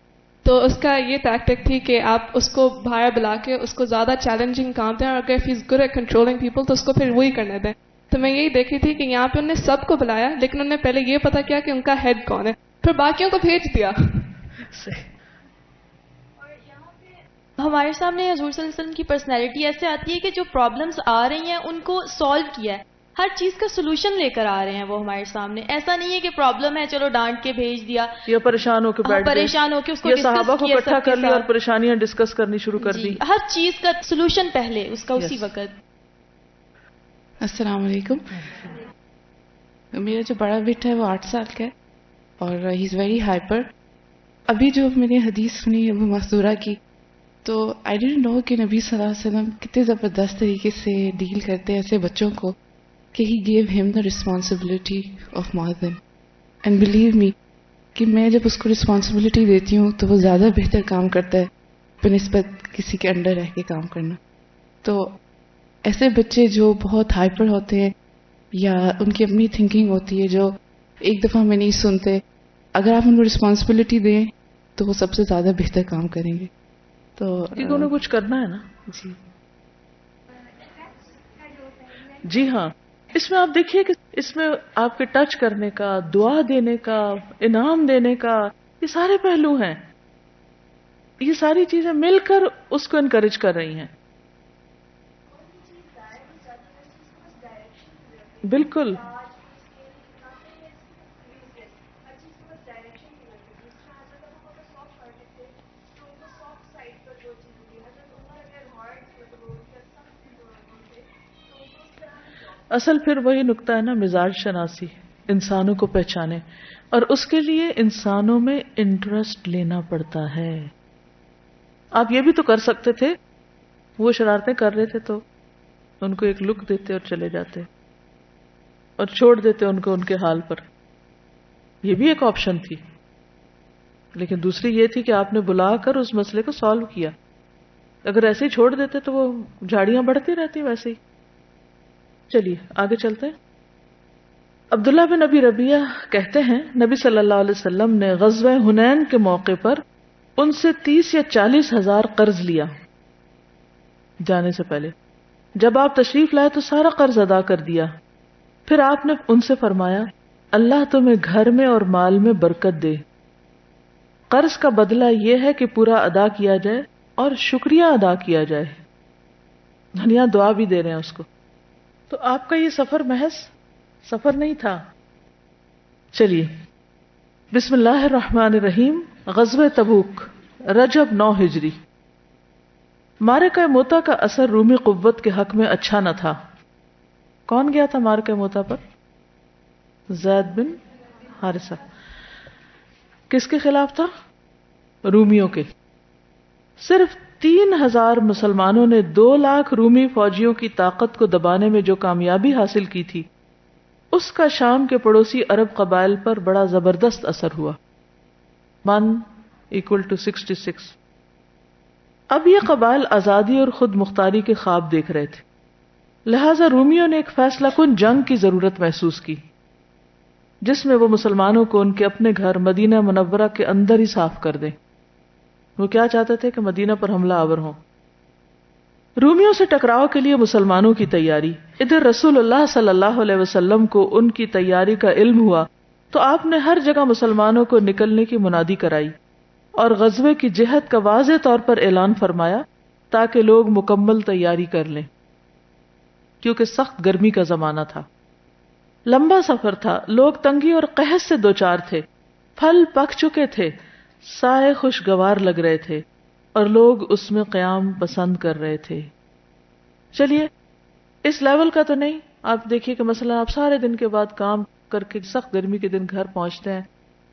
تو اس کا یہ ٹیکٹک تھی کہ آپ اس کو باہر بلا کے اس کو زیادہ چیلنجنگ کام دیں، اور اگر if he is good at controlling people تو اس کو پھر وہی کرنے دیں. تو میں یہی دیکھی تھی کہ یہاں پہ انہوں نے سب کو بلایا لیکن انہوں نے پہلے یہ پتا کیا کہ ان کا ہیڈ کون ہے, پھر باقیوں کو بھیج دیا. ہمارے سامنے حضور صلی اللہ علیہ وسلم کی پرسنالٹی ایسے آتی ہے کہ جو پرابلمز آ رہی ہیں ان کو سالو کیا ہے, ہر چیز کا سولوشن لے کر آ رہے ہیں وہ ہمارے سامنے. ایسا نہیں ہے کہ پرابلم ہے چلو ڈانٹ کے بھیج دیا یا پریشان ہو کے بیٹھ گئے, پریشان ہو کے اس کو یا صحابہ کو ڈسکس کیا اکٹھا سب کے کر لیا اور ساتھ. پریشانیاں ڈسکس کرنی شروع کر دی. ہر چیز کا سولوشن پہلے اس کا اسی Yes. وقت. السلام علیکم. میرا جو بڑا بیٹا ہے وہ 8 سال کا ہے اور ہی از ویری ہائپر. ابھی جو میں نے حدیث سنی ابو مسعورہ کی تو آئی ڈونٹ نو کہ نبی صلی اللہ علیہ وسلم کتنے زبردست طریقے سے ڈیل کرتے ہیں ایسے بچوں کو کہ ہی گیو ہم دا رسپانسبلٹی آف مادر. اینڈ بلیو می کہ میں جب اس کو رسپانسبلٹی دیتی ہوں تو وہ زیادہ بہتر کام کرتا ہے بنسبت کسی کے انڈر رہ کے کام کرنا. تو ایسے بچے جو بہت ہائپر ہوتے ہیں یا ان کی اپنی تھنکنگ ہوتی ہے جو ایک دفعہ میں نہیں سنتے, اگر آپ ان کو رسپانسبلٹی دیں تو وہ سب سے زیادہ بہتر کام کریں گے. تو کیونکہ انہیں کچھ کرنا ہے نا. جی جی ہاں, اس میں آپ دیکھیے کہ اس میں آپ کے ٹچ کرنے کا, دعا دینے کا, انعام دینے کا, یہ سارے پہلو ہیں. یہ ساری چیزیں مل کر اس کو انکریج کر رہی ہیں. بالکل. اصل پھر وہی نقطہ ہے نا, مزاج شناسی, انسانوں کو پہچانے, اور اس کے لیے انسانوں میں انٹرسٹ لینا پڑتا ہے. آپ یہ بھی تو کر سکتے تھے, وہ شرارتیں کر رہے تھے تو ان کو ایک لک دیتے اور چلے جاتے اور چھوڑ دیتے ان کو ان کے حال پر. یہ بھی ایک آپشن تھی. لیکن دوسری یہ تھی کہ آپ نے بلا کر اس مسئلے کو سالو کیا. اگر ایسے ہی چھوڑ دیتے تو وہ جھاڑیاں بڑھتی رہتی ویسے ہی. چلیے آگے چلتے ہیں. عبداللہ بن ابی ربیعہ کہتے ہیں نبی صلی اللہ علیہ وسلم نے غزوہ حنین کے موقع پر ان سے 30 یا 40 ہزار قرض لیا جانے سے پہلے. جب آپ تشریف لائے تو سارا قرض ادا کر دیا. پھر آپ نے ان سے فرمایا اللہ تمہیں گھر میں اور مال میں برکت دے. قرض کا بدلہ یہ ہے کہ پورا ادا کیا جائے اور شکریہ ادا کیا جائے. دنیا دعا بھی دے رہے ہیں اس کو. تو آپ کا یہ سفر محض سفر نہیں تھا. چلیے بسم اللہ الرحمن الرحیم. غزوہ تبوک رجب 9 ہجری. معرکہ موتا کا اثر رومی قوت کے حق میں اچھا نہ تھا. کون گیا تھا معرکہ موتا پر؟ زید بن حارثہ. کس کے خلاف تھا؟ رومیوں کے. صرف 3000 مسلمانوں نے 2 لاکھ رومی فوجیوں کی طاقت کو دبانے میں جو کامیابی حاصل کی تھی اس کا شام کے پڑوسی عرب قبائل پر بڑا زبردست اثر ہوا. 1=66. اب یہ قبائل آزادی اور خود مختاری کے خواب دیکھ رہے تھے, لہذا رومیوں نے ایک فیصلہ کن جنگ کی ضرورت محسوس کی جس میں وہ مسلمانوں کو ان کے اپنے گھر مدینہ منورہ کے اندر ہی صاف کر دیں. وہ کیا چاہتے تھے کہ مدینہ پر حملہ آور ہوں. رومیوں سے ٹکراؤ کے لیے مسلمانوں کی تیاری. ادھر رسول اللہ صلی اللہ علیہ وسلم کو ان کی تیاری کا علم ہوا تو آپ نے ہر جگہ مسلمانوں کو نکلنے کی منادی کرائی اور غزوے کی جہت کا واضح طور پر اعلان فرمایا تاکہ لوگ مکمل تیاری کر لیں, کیونکہ سخت گرمی کا زمانہ تھا. لمبا سفر تھا, لوگ تنگی اور قحط سے دوچار تھے, پھل پک چکے تھے, سائے خوشگوار لگ رہے تھے اور لوگ اس میں قیام پسند کر رہے تھے. چلیے اس لیول کا تو نہیں. آپ دیکھیے کہ مثلا آپ سارے دن کے بعد کام کر کے سخت گرمی کے دن گھر پہنچتے ہیں,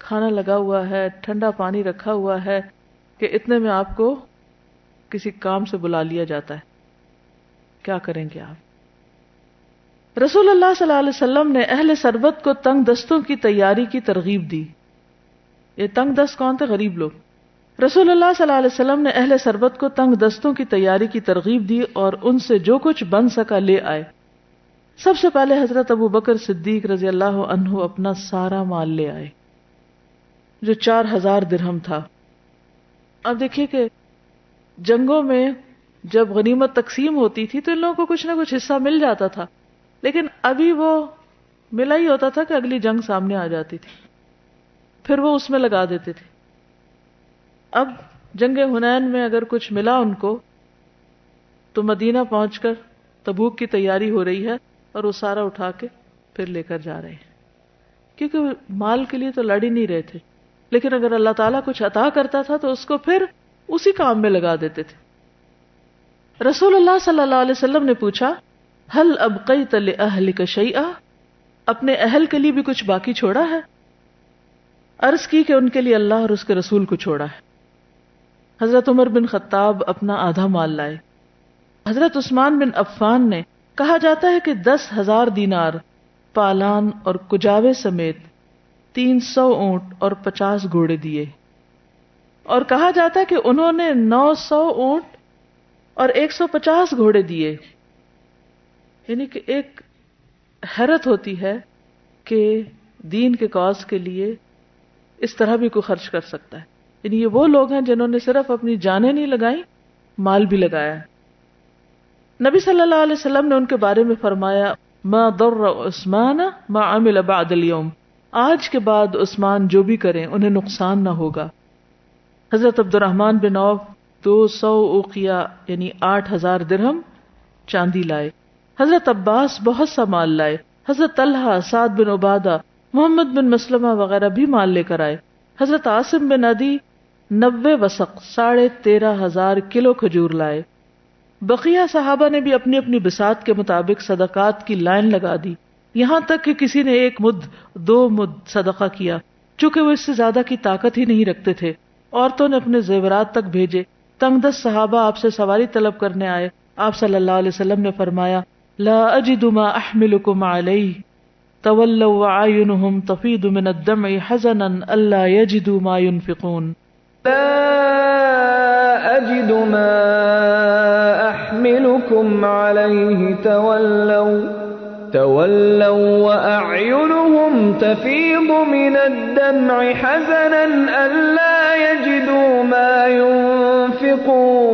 کھانا لگا ہوا ہے, ٹھنڈا پانی رکھا ہوا ہے کہ اتنے میں آپ کو کسی کام سے بلا لیا جاتا ہے. کیا کریں گے آپ؟ رسول اللہ صلی اللہ علیہ وسلم نے اہل سربت کو تنگ دستوں کی تیاری کی ترغیب دی. یہ تنگ دست کون تھے؟ غریب لوگ. رسول اللہ صلی اللہ علیہ وسلم نے اہل سربت کو تنگ دستوں کی تیاری کی ترغیب دی اور ان سے جو کچھ بن سکا لے آئے. سب سے پہلے حضرت ابو بکر صدیق رضی اللہ عنہ اپنا سارا مال لے آئے جو 4000 درہم تھا. اب دیکھیے کہ جنگوں میں جب غنیمت تقسیم ہوتی تھی تو ان لوگوں کو کچھ نہ کچھ حصہ مل جاتا تھا. لیکن ابھی وہ ملا ہی ہوتا تھا کہ اگلی جنگ سامنے آ جاتی تھی، پھر وہ اس میں لگا دیتے تھے. اب جنگ حنین میں اگر کچھ ملا ان کو تو مدینہ پہنچ کر تبوک کی تیاری ہو رہی ہے اور وہ سارا اٹھا کے پھر لے کر جا رہے ہیں، کیونکہ مال کے لیے تو لڑ ہی نہیں رہے تھے. لیکن اگر اللہ تعالیٰ کچھ عطا کرتا تھا تو اس کو پھر اسی کام میں لگا دیتے تھے. رسول اللہ صلی اللہ علیہ وسلم نے پوچھا هل ابقیت لأہلک شیئا، اپنے اہل کے لیے بھی کچھ باقی چھوڑا ہے؟ عرض کی کہ ان کے لیے اللہ اور اس کے رسول کو چھوڑا ہے. حضرت عمر بن خطاب اپنا آدھا مال لائے. حضرت عثمان بن عفان نے کہا جاتا ہے کہ 10,000 دینار پالان اور کجاوے سمیت 300 اونٹ اور 50 گھوڑے دیے، اور کہا جاتا ہے کہ انہوں نے 900 اونٹ اور 150 گھوڑے دیے. یعنی کہ ایک حیرت ہوتی ہے کہ دین کے کاز کے لیے اس طرح بھی کوئی خرچ کر سکتا ہے. یعنی یہ وہ لوگ ہیں جنہوں نے صرف اپنی جانیں نہیں لگائیں، مال بھی لگایا. نبی صلی اللہ علیہ وسلم نے ان کے بارے میں فرمایا ما ضر عثمان ما عمل بعد اليوم، آج کے بعد عثمان جو بھی کریں انہیں نقصان نہ ہوگا. حضرت عبد الرحمن بن عوف 200 اوقیہ یعنی 8,000 درہم چاندی لائے. حضرت عباس بہت سا مال لائے. حضرت طلحہ، سعد بن عبادہ، محمد بن مسلمہ وغیرہ بھی مال لے کر آئے. حضرت عاصم بن عدی 90 وسق 13,500 کلو کھجور لائے. بقیہ صحابہ نے بھی اپنی اپنی بساط کے مطابق صدقات کی لائن لگا دی، یہاں تک کہ کسی نے 1 مد 2 مد صدقہ کیا، چونکہ وہ اس سے زیادہ کی طاقت ہی نہیں رکھتے تھے. عورتوں نے اپنے زیورات تک بھیجے. تنگ دست صحابہ آپ سے سواری طلب کرنے آئے. آپ صلی اللہ علیہ وسلم نے فرمایا لا اجد ما احملکم علیہ تولوا وعینہم تفیض من الدمع حزنا الا یجدوا ما ينفقون. لا أجد ما أحملكم عليه تولوا وأعينهم تفيض من الدمع حزنا ألا يجدوا ما ينفقون.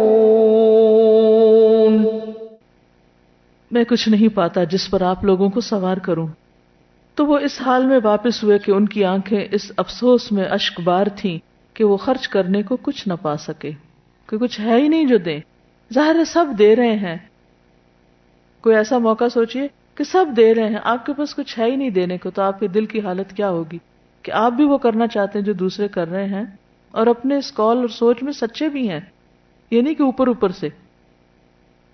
میں کچھ نہیں پاتا جس پر آپ لوگوں کو سوار کروں. تو وہ اس حال میں واپس ہوئے کہ ان کی آنکھیں اس افسوس میں اشک بار تھیں کہ وہ خرچ کرنے کو کچھ نہ پا سکے، کہ کچھ ہے ہی نہیں جو دیں. ظاہر ہے سب دے رہے ہیں، کوئی ایسا موقع سوچئے کہ سب دے رہے ہیں، آپ کے پاس کچھ ہے ہی نہیں دینے کو، تو آپ کے دل کی حالت کیا ہوگی کہ آپ بھی وہ کرنا چاہتے ہیں جو دوسرے کر رہے ہیں، اور اپنے اس قول اور سوچ میں سچے بھی ہیں، یہ نہیں کہ اوپر اوپر سے.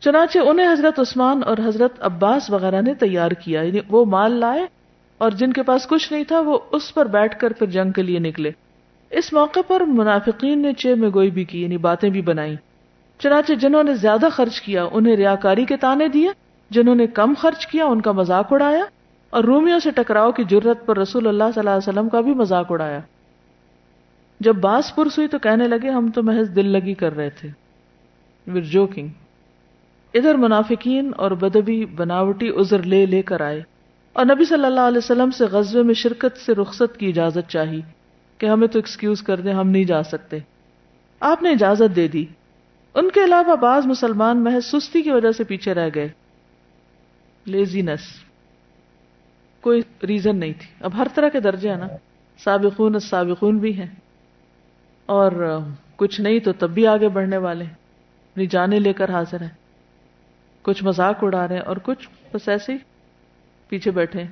چنانچہ انہیں حضرت عثمان اور حضرت عباس وغیرہ نے تیار کیا، یعنی وہ مال لائے اور جن کے پاس کچھ نہیں تھا وہ اس پر بیٹھ کر پھر جنگ کے لیے نکلے. اس موقع پر منافقین نے چہ میں گوئی بھی کی، یعنی باتیں بھی بنائیں. چنانچہ جنہوں نے زیادہ خرچ کیا انہیں ریاکاری کے طعنے دیے، جنہوں نے کم خرچ کیا ان کا مذاق اڑایا، اور رومیوں سے ٹکراؤ کی جرت پر رسول اللہ صلی اللہ علیہ وسلم کا بھی مذاق اڑایا. جب باس پرس ہوئی تو کہنے لگے ہم تو محض دل لگی کر رہے تھے، we're joking. ادھر منافقین اور بدبی بناوٹی عذر لے لے کر آئے اور نبی صلی اللہ علیہ وسلم سے غزوے میں شرکت سے رخصت کی اجازت چاہی کہ ہمیں تو ایکسکیوز کر دیں، ہم نہیں جا سکتے. آپ نے اجازت دے دی. ان کے علاوہ بعض مسلمان محض سستی کی وجہ سے پیچھے رہ گئے، لیزینس، کوئی ریزن نہیں تھی. اب ہر طرح کے درجے ہیں نا، سابقون السابقون بھی ہیں، اور کچھ نہیں تو تب بھی آگے بڑھنے والے اپنی جانیں لے کر حاضر ہیں. کچھ مذاق اڑا رہے ہیں اور کچھ بس ایسے ہی پیچھے بیٹھے ہیں.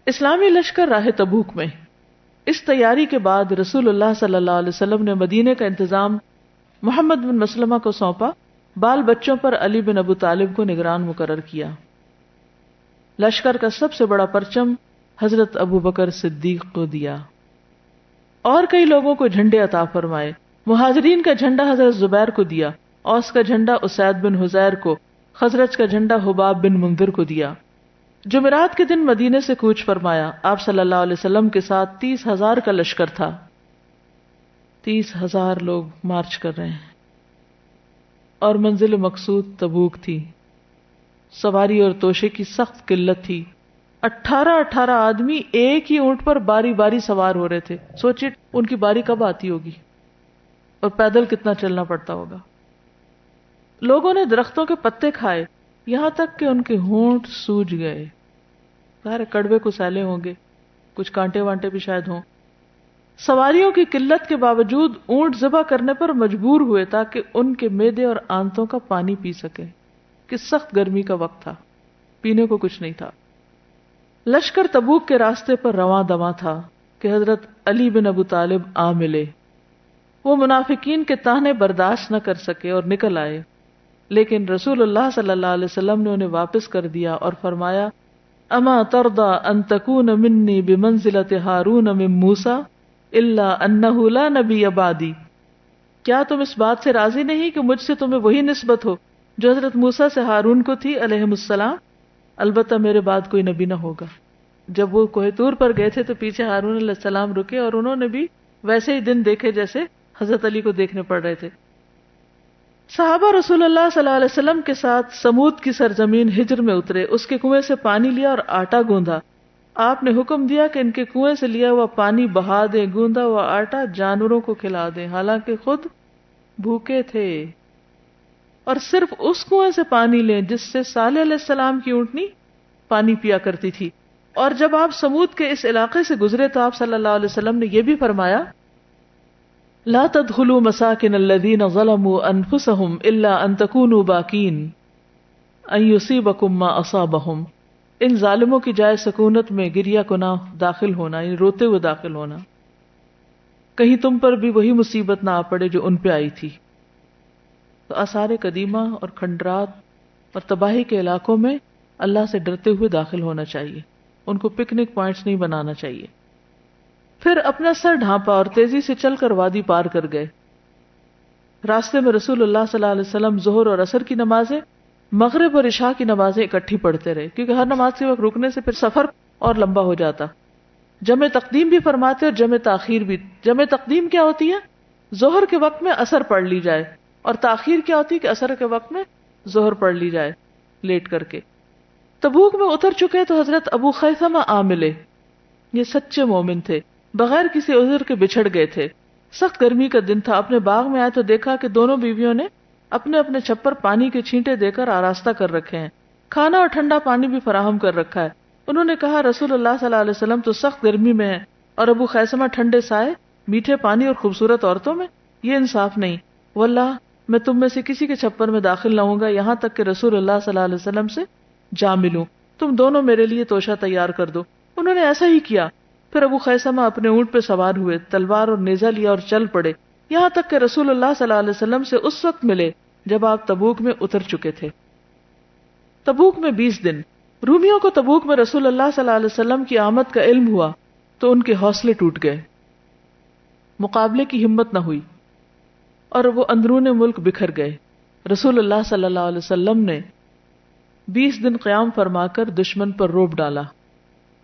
اسلامی لشکر راہ تبوک میں اس تیاری کے بعد رسول اللہ صلی اللہ علیہ وسلم نے مدینے کا انتظام محمد بن مسلمہ کو سونپا. بال بچوں پر علی بن ابو طالب کو نگران مقرر کیا. لشکر کا سب سے بڑا پرچم حضرت ابو بکر صدیق کو دیا اور کئی لوگوں کو جھنڈے عطا فرمائے. مہاجرین کا جھنڈا حضرت زبیر کو دیا، اوس کا جھنڈا اسید بن حزیر کو، خزرج کا جھنڈا حباب بن منذر کو دیا. جمعرات کے دن مدینے سے کوچ فرمایا. آپ صلی اللہ علیہ وسلم کے ساتھ 30,000 کا لشکر تھا. 30,000 لوگ مارچ کر رہے ہیں اور منزل مقصود تبوک تھی. سواری اور توشے کی سخت قلت تھی. 18 آدمی ایک ہی اونٹ پر باری باری سوار ہو رہے تھے. سوچئے ان کی باری کب آتی ہوگی اور پیدل کتنا چلنا پڑتا ہوگا. لوگوں نے درختوں کے پتے کھائے یہاں تک کہ ان کے ہونٹ سوج گئے. سارے کڑوے کو سیلے ہوں گے, کچھ کانٹے وانٹے بھی شاید ہوں. سواریوں کی قلت کے باوجود اونٹ ذبح کرنے پر مجبور ہوئے تاکہ ان کے معدے اور آنتوں کا پانی پی سکے, کہ سخت گرمی کا وقت تھا, پینے کو کچھ نہیں تھا. لشکر تبوک کے راستے پر رواں دواں تھا کہ حضرت علی بن ابو طالب آ ملے. وہ منافقین کے طعنے برداشت نہ کر سکے اور نکل آئے, لیکن رسول اللہ صلی اللہ علیہ وسلم نے انہیں واپس کر دیا اور فرمایا, اما ترضى ان تكون مني بمنزلة هارون من موسى الا انه لا نبي بعدي. کیا تم اس بات سے راضی نہیں کہ مجھ سے تمہیں وہی نسبت ہو جو حضرت موسیٰ سے ہارون کو تھی علیہم السلام, البتہ میرے بعد کوئی نبی نہ ہوگا. جب وہ کوہ طور پر گئے تھے تو پیچھے ہارون علیہ السلام رکے اور انہوں نے بھی ویسے ہی دن دیکھے جیسے حضرت علی کو دیکھنے پڑ رہے تھے. صحابہ رسول اللہ صلی اللہ علیہ وسلم کے ساتھ سمود کی سرزمین ہجر میں اترے, اس کے کنویں سے پانی لیا اور آٹا گوندھا. آپ نے حکم دیا کہ ان کے کنویں سے لیا ہوا پانی بہا دیں, گوندا ہوا آٹا جانوروں کو کھلا دیں, حالانکہ خود بھوکے تھے, اور صرف اس کنویں سے پانی لیں جس سے صالح علیہ السلام کی اونٹنی پانی پیا کرتی تھی. اور جب آپ سمود کے اس علاقے سے گزرے تو آپ صلی اللہ علیہ وسلم نے یہ بھی فرمایا, لا تدخلوا مساکن الذین ظلموا انفسهم الا ان تکونوا باکین ان یصیبکم ما اصابہم. ان ظالموں کی جائے سکونت میں گریہ کناہ داخل ہونا, یعنی روتے ہوئے داخل ہونا, کہیں تم پر بھی وہی مصیبت نہ آ پڑے جو ان پہ آئی تھی. تو آثار قدیمہ اور کھنڈرات اور تباہی کے علاقوں میں اللہ سے ڈرتے ہوئے داخل ہونا چاہیے, ان کو پکنک پوائنٹس نہیں بنانا چاہیے. پھر اپنا سر ڈھانپا اور تیزی سے چل کر وادی پار کر گئے. راستے میں رسول اللہ صلی اللہ علیہ وسلم ظہر اور عصر کی نمازیں, مغرب اور عشاء کی نمازیں اکٹھی پڑھتے رہے, کیونکہ ہر نماز کے وقت رکنے سے پھر سفر اور لمبا ہو جاتا. جمع تقدیم بھی فرماتے اور جمع تاخیر بھی. جمع تقدیم کیا ہوتی ہے؟ ظہر کے وقت میں عصر پڑھ لی جائے, اور تاخیر کیا ہوتی ہے کہ عصر کے وقت میں ظہر پڑھ لی جائے لیٹ کر کے. تبوک میں اتر چکے تو حضرت ابو خیثمہ آ ملے. یہ سچے مومن تھے, بغیر کسی عذر کے بچھڑ گئے تھے. سخت گرمی کا دن تھا. اپنے باغ میں آئے تو دیکھا کہ دونوں بیویوں نے اپنے اپنے چھپر پانی کے چھینٹے دے کر آراستہ کر رکھے ہیں, کھانا اور ٹھنڈا پانی بھی فراہم کر رکھا ہے. انہوں نے کہا, رسول اللہ صلی اللہ علیہ وسلم تو سخت گرمی میں ہیں اور ابو خیثمہ ٹھنڈے سائے, میٹھے پانی اور خوبصورت عورتوں میں, یہ انصاف نہیں. واللہ میں تم میں سے کسی کے چھپر میں داخل نہ ہوں گا یہاں تک کہ رسول اللہ صلی اللہ علیہ وسلم سے جا ملوں. تم دونوں میرے لیے توشہ تیار کر دو. انہوں نے ایسا ہی کیا. پھر ابو خیثمہ اپنے اونٹ پہ سوار ہوئے, تلوار اور نیزہ لیا اور چل پڑے, یہاں تک کہ رسول اللہ صلی اللہ علیہ وسلم سے اس وقت ملے جب آپ تبوک میں اتر چکے تھے. تبوک میں 20 دن. رومیوں کو تبوک میں رسول اللہ صلی اللہ علیہ وسلم کی آمد کا علم ہوا تو ان کے حوصلے ٹوٹ گئے, مقابلے کی ہمت نہ ہوئی اور وہ اندرون ملک بکھر گئے. رسول اللہ صلی اللہ علیہ وسلم نے 20 دن قیام فرما کر دشمن پر روب ڈالا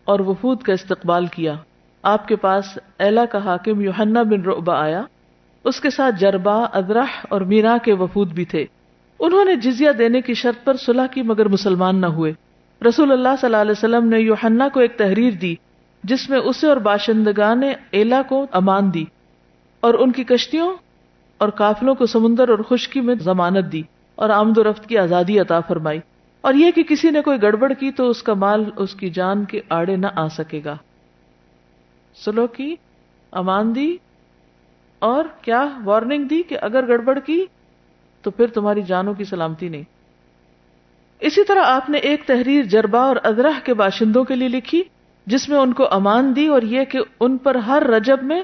اور وفود کا استقبال کیا. آپ کے پاس ایلا کا حاکم یوحنا بن رعبہ آیا, اس کے ساتھ جربا, ادرح اور مینا کے وفود بھی تھے. انہوں نے جزیہ دینے کی شرط پر صلح کی مگر مسلمان نہ ہوئے. رسول اللہ صلی اللہ علیہ وسلم نے یوحنا کو ایک تحریر دی جس میں اسے اور باشندگان ایلا کو امان دی اور ان کی کشتیوں اور قافلوں کو سمندر اور خشکی میں ضمانت دی اور آمد و رفت کی آزادی عطا فرمائی, اور یہ کہ کسی نے کوئی گڑبڑ کی تو اس کا مال اس کی جان کے آڑے نہ آ سکے گا. صلح کی, امان دی اور کیا وارننگ دی کہ اگر گڑبڑ کی تو پھر تمہاری جانوں کی سلامتی نہیں. اسی طرح آپ نے ایک تحریر جربا اور ادرح کے باشندوں کے لیے لکھی جس میں ان کو امان دی اور یہ کہ ان پر ہر رجب میں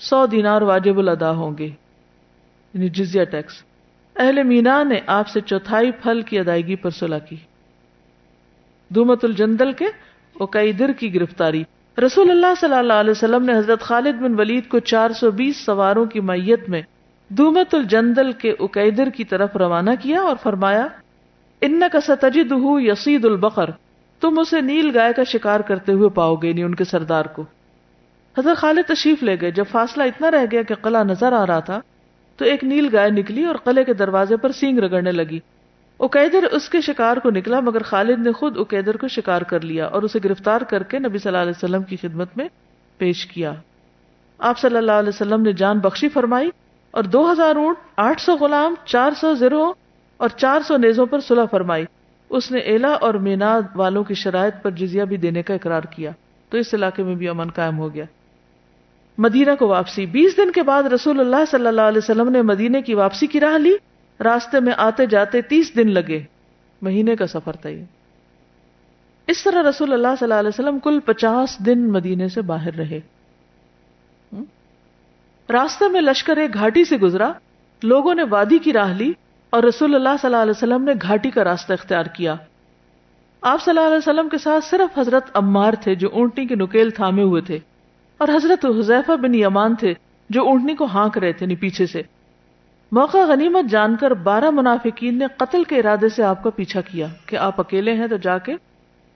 100 دینار واجب الادا ہوں گے, یعنی جزیہ ٹیکس. اہل مینا نے آپ سے 1/4 پھل کی ادائیگی پر صلح کی. دومت الجندل کے عقیدر کی گرفتاری. رسول اللہ صلی اللہ علیہ وسلم نے حضرت خالد بن ولید کو 420 سواروں کی میت میں دومت الجندل کے عقیدر کی طرف روانہ کیا اور فرمایا, انک ستجدہ یصید البقر, تم اسے نیل گائے کا شکار کرتے ہوئے پاؤ گے, یعنی ان کے سردار کو. حضرت خالد تشریف لے گئے. جب فاصلہ اتنا رہ گیا کہ قلعہ نظر آ رہا تھا تو ایک نیل گائے نکلی اور قلعے کے دروازے پر سینگ رگڑنے لگی. عقیدر اس کے شکار کو نکلا مگر خالد نے خود عقیدر کو شکار کر لیا اور اسے گرفتار کر کے نبی صلی اللہ علیہ وسلم کی خدمت میں پیش کیا. آپ صلی اللہ علیہ وسلم نے جان بخشی فرمائی اور 2000 اونٹ, 800 غلام, 400 زرہوں اور 400 نیزوں پر صلح فرمائی. اس نے ایلا اور میناد والوں کی شرائط پر جزیہ بھی دینے کا اقرار کیا، تو اس علاقے میں بھی امن قائم ہو گیا۔ مدینہ کو واپسی، 20 دن کے بعد رسول اللہ صلی اللہ علیہ وسلم نے مدینے کی واپسی کی راہ لی۔ راستے میں آتے جاتے 30 دن لگے، مہینے کا سفر تھا یہ۔ اس طرح رسول اللہ صلی اللہ علیہ وسلم کل 50 دن مدینے سے باہر رہے۔ راستے میں لشکر ایک گھاٹی سے گزرا، لوگوں نے وادی کی راہ لی اور رسول اللہ صلی اللہ علیہ وسلم نے گھاٹی کا راستہ اختیار کیا۔ آپ صلی اللہ علیہ وسلم کے ساتھ صرف حضرت عمار تھے جو اونٹنی کی نکیل تھامے ہوئے تھے، اور حضرت حذیفہ بن یمان تھے جو اونٹنی کو ہانک رہے تھے پیچھے سے۔ موقع غنیمت جان کر 12 منافقین نے قتل کے ارادے سے آپ کا پیچھا کیا کہ آپ اکیلے ہیں تو جا کے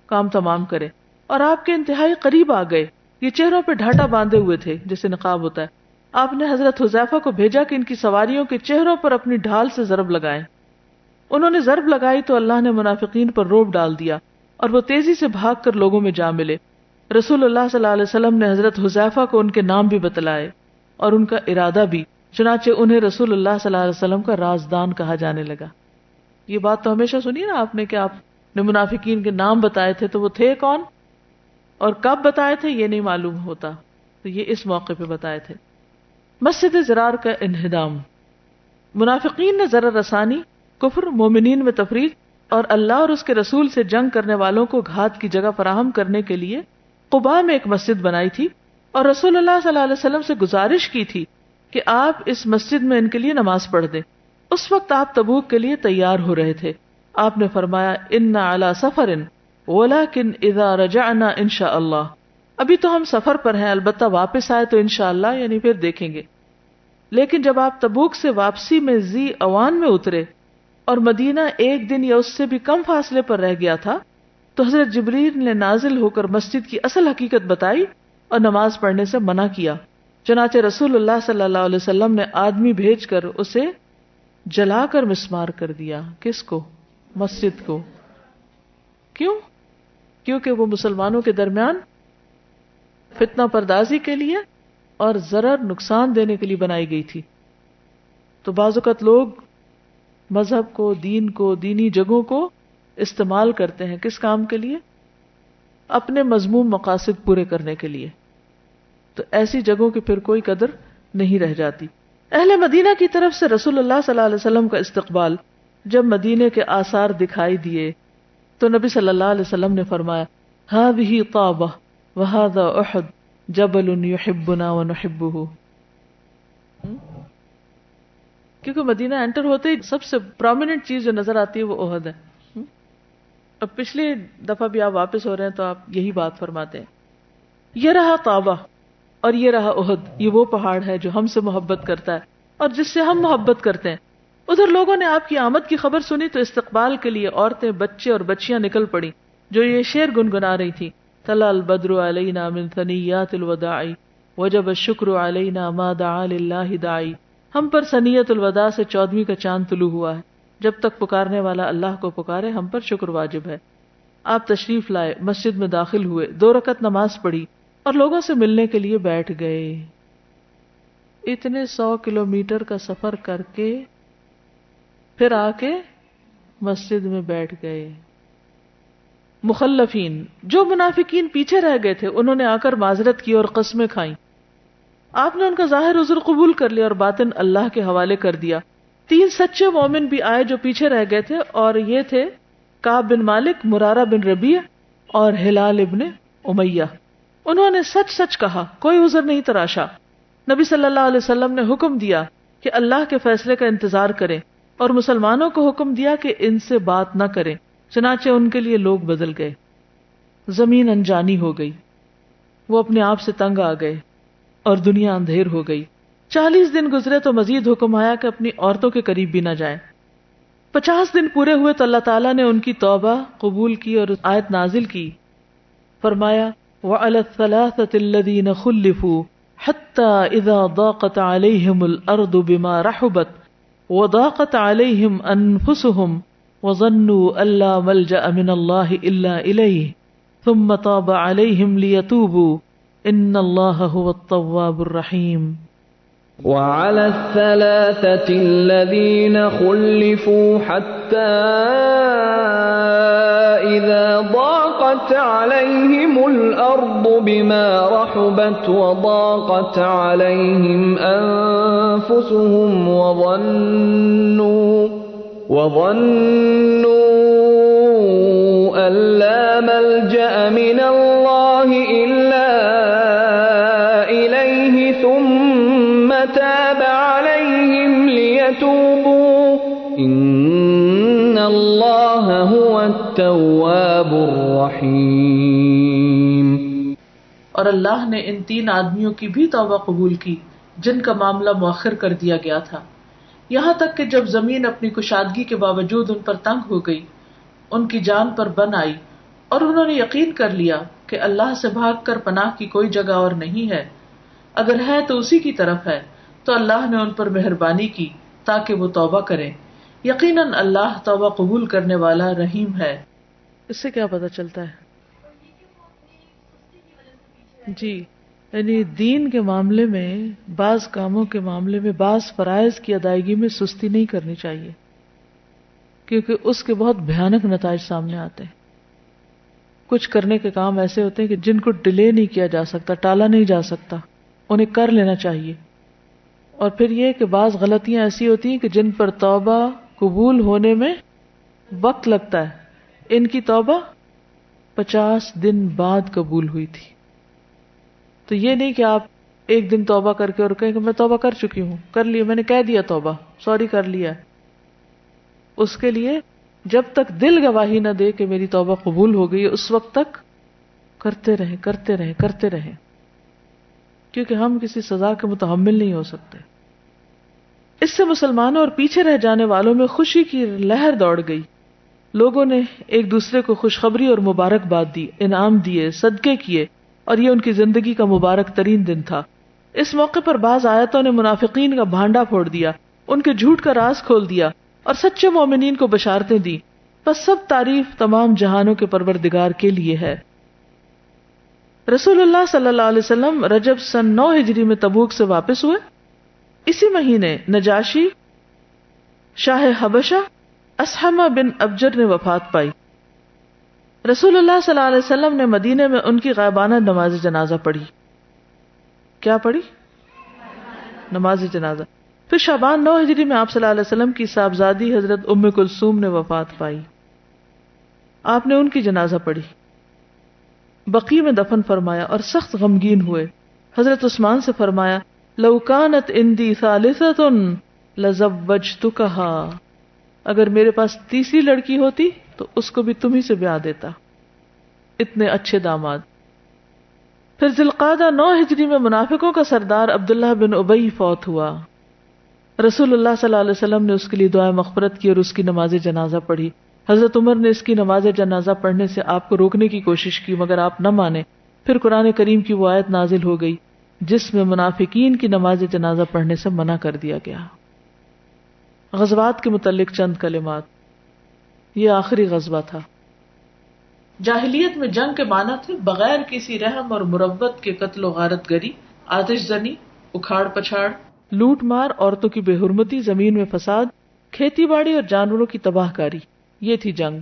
کام تمام کریں، اور آپ کے انتہائی قریب آ گئے۔ یہ چہروں پہ ڈھاٹا باندھے ہوئے تھے جیسے نقاب ہوتا ہے۔ آپ نے حضرت حذیفہ کو بھیجا کہ ان کی سواریوں کے چہروں پر اپنی ڈھال سے ضرب لگائیں۔ انہوں نے ضرب لگائی تو اللہ نے منافقین پر رعب ڈال دیا اور وہ تیزی سے بھاگ کر لوگوں میں جا ملے۔ رسول اللہ صلی اللہ علیہ وسلم نے حضرت حذیفہ کو ان کے نام بھی بتلائے اور ان کا ارادہ بھی، چنانچہ انہیں رسول اللہ صلی اللہ علیہ وسلم کا رازدان کہا جانے لگا۔ یہ بات تو ہمیشہ سنی نا آپ نے کہ آپ نے منافقین کے نام بتائے تھے تو وہ تھے کون اور کب بتائے تھے یہ نہیں معلوم ہوتا، تو یہ اس موقع پہ بتائے تھے۔ مسجد ضرار کا انہدام، منافقین نے ضرر رسانی، کفر، مومنین میں تفریق اور اللہ اور اس کے رسول سے جنگ کرنے والوں کو گھات کی جگہ فراہم کرنے کے لیے قباء میں ایک مسجد بنائی تھی اور رسول اللہ صلی اللہ علیہ وسلم سے گزارش کی تھی کہ آپ اس مسجد میں ان کے لیے نماز پڑھ دیں۔ اس وقت آپ تبوک کے لیے تیار ہو رہے تھے۔ آپ نے فرمایا انا علی سفر ولکن اذا رجعنا انشاء اللہ، ابھی تو ہم سفر پر ہیں، البتہ واپس آئے تو انشاءاللہ یعنی پھر دیکھیں گے۔ لیکن جب آپ تبوک سے واپسی میں ذی اوان میں اترے اور مدینہ 1 دن یا اس سے بھی کم فاصلے پر رہ گیا تھا تو حضرت جبریل نے نازل ہو کر مسجد کی اصل حقیقت بتائی اور نماز پڑھنے سے منع کیا۔ چنانچہ رسول اللہ صلی اللہ علیہ وسلم نے آدمی بھیج کر اسے جلا کر مسمار کر دیا۔ کس کو؟ مسجد کو۔ کیوں؟ کیونکہ وہ مسلمانوں کے درمیان فتنہ پردازی کے لیے اور ضرر نقصان دینے کے لیے بنائی گئی تھی۔ تو بعض اوقات لوگ مذہب کو، دین کو، دینی جگہوں کو استعمال کرتے ہیں کس کام کے لیے؟ اپنے مذموم مقاصد پورے کرنے کے لیے، تو ایسی جگہوں کی پھر کوئی قدر نہیں رہ جاتی۔ اہل مدینہ کی طرف سے رسول اللہ صلی اللہ علیہ وسلم کا استقبال، جب مدینے کے آثار دکھائی دیے تو نبی صلی اللہ علیہ وسلم نے فرمایا هذه طابہ وهذا احد جبل يحبنا ونحبه۔ کیونکہ مدینہ انٹر ہوتے ہی سب سے پرومیننٹ چیز جو نظر آتی ہے وہ احد ہے۔ اب پچھلی دفعہ بھی آپ واپس ہو رہے ہیں تو آپ یہی بات فرماتے ہیں۔ یہ رہا طابہ اور یہ رہا احد، یہ وہ پہاڑ ہے جو ہم سے محبت کرتا ہے اور جس سے ہم محبت کرتے ہیں۔ ادھر لوگوں نے آپ کی آمد کی خبر سنی تو استقبال کے لیے عورتیں، بچے اور بچیاں نکل پڑی جو یہ شعر گنگنا رہی تھی، طلع البدر علینا من ثنیات الوداع وجب الشکر علینا ما دعا للہ داعی۔ ہم پر ثنیت الوداع سے 14ویں کا چاند طلوع ہوا ہے، جب تک پکارنے والا اللہ کو پکارے ہم پر شکر واجب ہے۔ آپ تشریف لائے، مسجد میں داخل ہوئے، 2 رکعت نماز پڑھی اور لوگوں سے ملنے کے لیے بیٹھ گئے۔ اتنے 100 کلومیٹر کا سفر کر کے پھر آ کے مسجد میں بیٹھ گئے۔ مخلفین، جو منافقین پیچھے رہ گئے تھے، انہوں نے آ کر معذرت کی اور قسمیں کھائیں۔ آپ نے ان کا ظاہر عذر قبول کر لیا اور باطن اللہ کے حوالے کر دیا۔ 3 سچے مومن بھی آئے جو پیچھے رہ گئے تھے، اور یہ تھے کعب بن مالک، مرارہ بن ربیع اور ہلال ابن امیہ۔ انہوں نے سچ سچ کہا، کوئی عذر نہیں تراشا۔ نبی صلی اللہ علیہ وسلم نے حکم دیا کہ اللہ کے فیصلے کا انتظار کریں اور مسلمانوں کو حکم دیا کہ ان سے بات نہ کریں، چنانچہ ان کے لیے لوگ بدل گئے۔ زمین انجانی ہو گئی، وہ اپنے آپ سے تنگ آ گئے اور دنیا اندھیر ہو گئی۔ 40 دن گزرے تو مزید حکم آیا کہ اپنی عورتوں کے قریب بھی نہ جائیں۔ 50 دن پورے ہوئے تو اللہ تعالیٰ نے ان کی توبہ قبول کی اور آیت نازل کی، فرمایا وَعَلَى الثَّلَاثَةِ الَّذِينَ خُلِّفُوا حَتَّى إِذَا ضَاقَتْ عَلَيْهِمُ الْأَرْضُ بِمَا رَحُبَتْ وَضَاقَتْ عَلَيْهِمْ أَنفُسُهُمْ وَظَنُّوا أَن لَّا مَلْجَأَ مِنَ اللَّهِ إِلَّا إِلَيْهِ ثُمَّ تَابَ عَلَيْهِمْ لِيَتُوبُوا إِنَّ اللَّهَ هُوَ التَّوَّابُ الرَّحِيمُ۔ وعلى الثلاثة الذين خلفوا حتى إذا ضاقت عليهم الأرض بما رحبت وضاقت عليهم أنفسهم وظنوا أن لا ملجأ من الله إلا إليه ثم تاب عليهم ليتوبوا إن الله هو التواب الرحيم. اور اللہ نے ان 3 آدمیوں کی بھی توبہ قبول کی جن کا معاملہ مؤخر کر دیا گیا تھا، یہاں تک کہ جب زمین اپنی کشادگی کے باوجود ان پر تنگ ہو گئی، ان کی جان پر بن آئی، اور انہوں نے یقین کر لیا کہ اللہ سے بھاگ کر پناہ کی کوئی جگہ اور نہیں ہے، اگر ہے تو اسی کی طرف ہے، تو اللہ نے ان پر مہربانی کی تاکہ وہ توبہ کریں. یقیناً اللہ توبہ قبول کرنے والا رحیم ہے. اس سے کیا پتہ چلتا ہے؟ جی، یعنی دین کے معاملے میں، بعض کاموں کے معاملے میں، بعض فرائض کی ادائیگی میں سستی نہیں کرنی چاہیے، کیونکہ اس کے بہت بھیانک نتائج سامنے آتے ہیں. کچھ کرنے کے کام ایسے ہوتے ہیں کہ جن کو ڈیلے نہیں کیا جا سکتا، ٹالا نہیں جا سکتا، انہیں کر لینا چاہیے. اور پھر یہ کہ بعض غلطیاں ایسی ہوتی ہیں کہ جن پر توبہ قبول ہونے میں وقت لگتا ہے. ان کی توبہ 50 دن بعد قبول ہوئی تھی. تو یہ نہیں کہ آپ ایک دن توبہ کر کے اور کہیں کہ میں توبہ کر چکی ہوں، کر لی، میں نے کہہ دیا توبہ، سوری کر لیا. اس کے لیے جب تک دل گواہی نہ دے کہ میری توبہ قبول ہو گئی، اس وقت تک کرتے رہیں کرتے رہیں کرتے رہیں، کیونکہ ہم کسی سزا کے متحمل نہیں ہو سکتے. اس سے مسلمانوں اور پیچھے رہ جانے والوں میں خوشی کی لہر دوڑ گئی. لوگوں نے ایک دوسرے کو خوشخبری اور مبارکباد دی، انعام دیے، صدقے کیے، اور یہ ان کی زندگی کا مبارک ترین دن تھا. اس موقع پر بعض آیتوں نے منافقین کا بھانڈا پھوڑ دیا، ان کے جھوٹ کا راز کھول دیا اور سچے مومنین کو بشارتیں دی. بس سب تعریف تمام جہانوں کے پروردگار کے لیے ہے. رسول اللہ صلی اللہ علیہ وسلم رجب سن 9 ہجری میں تبوک سے واپس ہوئے. اسی مہینے نجاشی شاہ حبشہ اسحمہ بن ابجر نے وفات پائی. رسول اللہ صلی اللہ علیہ وسلم نے مدینے میں ان کی غائبانہ نماز جنازہ پڑھی. کیا پڑھی؟ نماز جنازہ. پھر شعبان 9 ہجری میں آپ صلی اللہ علیہ وسلم کی صاحبزادی حضرت ام کلثوم نے وفات پائی. آپ نے ان کی جنازہ پڑھی، بقیع میں دفن فرمایا اور سخت غمگین ہوئے. حضرت عثمان سے فرمایا لو کانت عندی ثالثۃ لزوجتکھا، اگر میرے پاس تیسری لڑکی ہوتی تو اس کو بھی تم ہی سے بیاہ دیتا. اتنے اچھے داماد. پھر ذوالقعدہ 9 ہجری میں منافقوں کا سردار عبداللہ بن ابی فوت ہوا. رسول اللہ صلی اللہ علیہ وسلم نے اس کے لیے دعائے مغفرت کی اور اس کی نماز جنازہ پڑھی. حضرت عمر نے اس کی نماز جنازہ پڑھنے سے آپ کو روکنے کی کوشش کی، مگر آپ نہ مانے. پھر قرآن کریم کی وہ آیت نازل ہو گئی جس میں منافقین کی نماز جنازہ پڑھنے سے منع کر دیا گیا. غزوات کے متعلق چند کلمات. یہ آخری غزوہ تھا. جاہلیت میں جنگ کے معنی تھے بغیر کسی رحم اور مروت کے قتل و غارت گری، آتش زنی، اکھاڑ پچھاڑ، لوٹ مار، عورتوں کی بے حرمتی، زمین میں فساد، کھیتی باڑی اور جانوروں کی تباہ کاری. یہ تھی جنگ.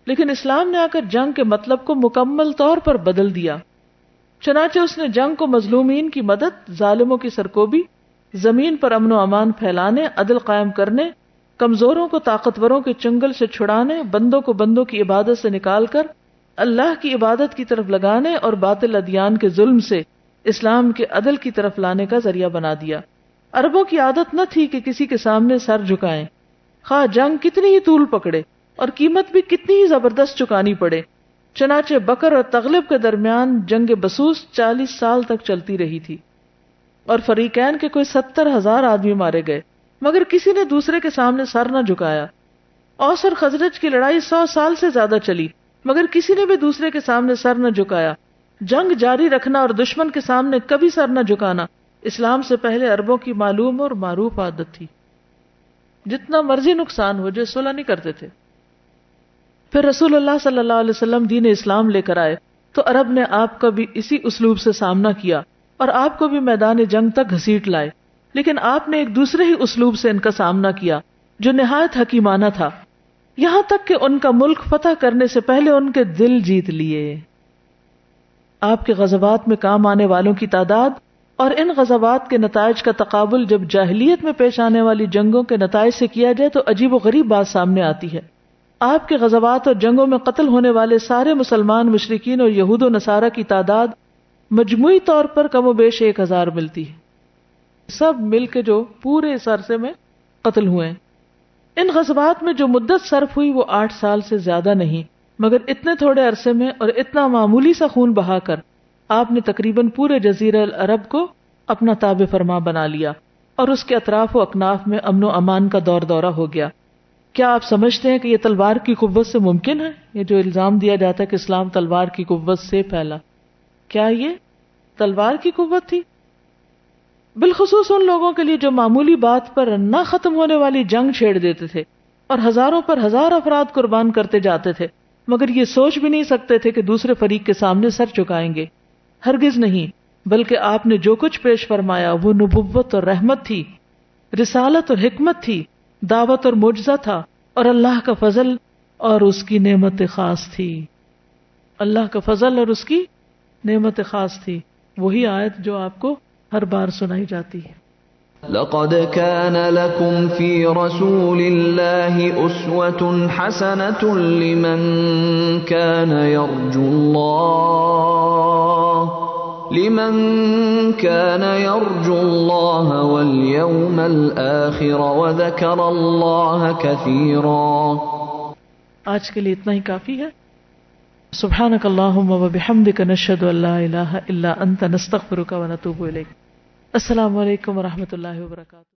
لیکن اسلام نے آ کر جنگ کے مطلب کو مکمل طور پر بدل دیا. چنانچہ اس نے جنگ کو مظلومین کی مدد، ظالموں کی سرکوبی، زمین پر امن و امان پھیلانے، عدل قائم کرنے، کمزوروں کو طاقتوروں کے چنگل سے چھڑانے، بندوں کو بندوں کی عبادت سے نکال کر اللہ کی عبادت کی طرف لگانے اور باطل ادیان کے ظلم سے اسلام کے عدل کی طرف لانے کا ذریعہ بنا دیا. عربوں کی عادت نہ تھی کہ کسی کے سامنے سر جھکائیں، خواہ جنگ کتنی ہی طول پکڑے اور قیمت بھی کتنی ہی زبردست چکانی پڑے. چنانچہ بکر اور تغلب کے درمیان جنگ بسوس 40 سال تک چلتی رہی تھی اور فریقین کے کوئی 70,000 آدمی مارے گئے، مگر کسی نے دوسرے کے سامنے سر نہ جھکایا. اوس اور خزرج کی لڑائی 100 سال سے زیادہ چلی، مگر کسی نے بھی دوسرے کے سامنے سر نہ جھکایا. جنگ جاری رکھنا اور دشمن کے سامنے کبھی سر نہ جھکانا اسلام سے پہلے عربوں کی معلوم اور معروف عادت تھی. جتنا مرضی نقصان ہو، جو صلح نہیں کرتے تھے. پھر رسول اللہ صلی اللہ علیہ وسلم دین اسلام لے کر آئے تو عرب نے آپ کا بھی اسی اسلوب سے سامنا کیا اور آپ کو بھی میدان جنگ تک گھسیٹ لائے. لیکن آپ نے ایک دوسرے ہی اسلوب سے ان کا سامنا کیا جو نہایت حکیمانہ تھا، یہاں تک کہ ان کا ملک فتح کرنے سے پہلے ان کے دل جیت لیے۔ آپ کے غزوات میں کام آنے والوں کی تعداد اور ان غزوات کے نتائج کا تقابل جب جاہلیت میں پیش آنے والی جنگوں کے نتائج سے کیا جائے تو عجیب و غریب بات سامنے آتی ہے۔ آپ کے غزوات اور جنگوں میں قتل ہونے والے سارے مسلمان مشرکین اور یہود و نصارہ کی تعداد مجموعی طور پر کم و بیش 1000 ملتی ہے، سب مل کے جو پورے اس عرصے میں قتل ہوئے ہیں۔ ان غزوات میں جو مدت صرف ہوئی وہ 8 سال سے زیادہ نہیں، مگر اتنے تھوڑے عرصے میں اور اتنا معمولی سا خون بہا کر آپ نے تقریباً پورے جزیرہ العرب کو اپنا تابع فرما بنا لیا اور اس کے اطراف و اکناف میں امن و امان کا دورہ ہو گیا۔ کیا آپ سمجھتے ہیں کہ یہ تلوار کی قوت سے ممکن ہے؟ یہ جو الزام دیا جاتا ہے کہ اسلام تلوار کی قوت سے پھیلا، کیا یہ تلوار کی قوت تھی؟ بالخصوص ان لوگوں کے لیے جو معمولی بات پر نہ ختم ہونے والی جنگ چھیڑ دیتے تھے اور ہزاروں پر ہزار افراد قربان کرتے جاتے تھے، مگر یہ سوچ بھی نہیں سکتے تھے کہ دوسرے فریق کے سامنے سر چکائیں گے۔ ہرگز نہیں، بلکہ آپ نے جو کچھ پیش فرمایا وہ نبوت اور رحمت تھی، رسالت اور حکمت تھی، دعوت اور معجزہ تھا، اور اللہ کا فضل اور اس کی نعمت خاص تھی۔ اللہ کا فضل اور اس کی نعمت خاص تھی، وہی آیت جو آپ کو ہر بار سنائی جاتی ہے۔ لقد كان لكم في رسول الله أسوة حسنة لمن كان يرجو الله واليوم الآخر وذكر الله كثيرا۔ آج کے لیے اتنا ہی کافی ہے۔ سبحانك اللهم وبحمدك نشهد ان لا اله الا انت نستغفرك ونتوب الیک۔ السلام علیکم ورحمۃ اللہ وبرکاتہ۔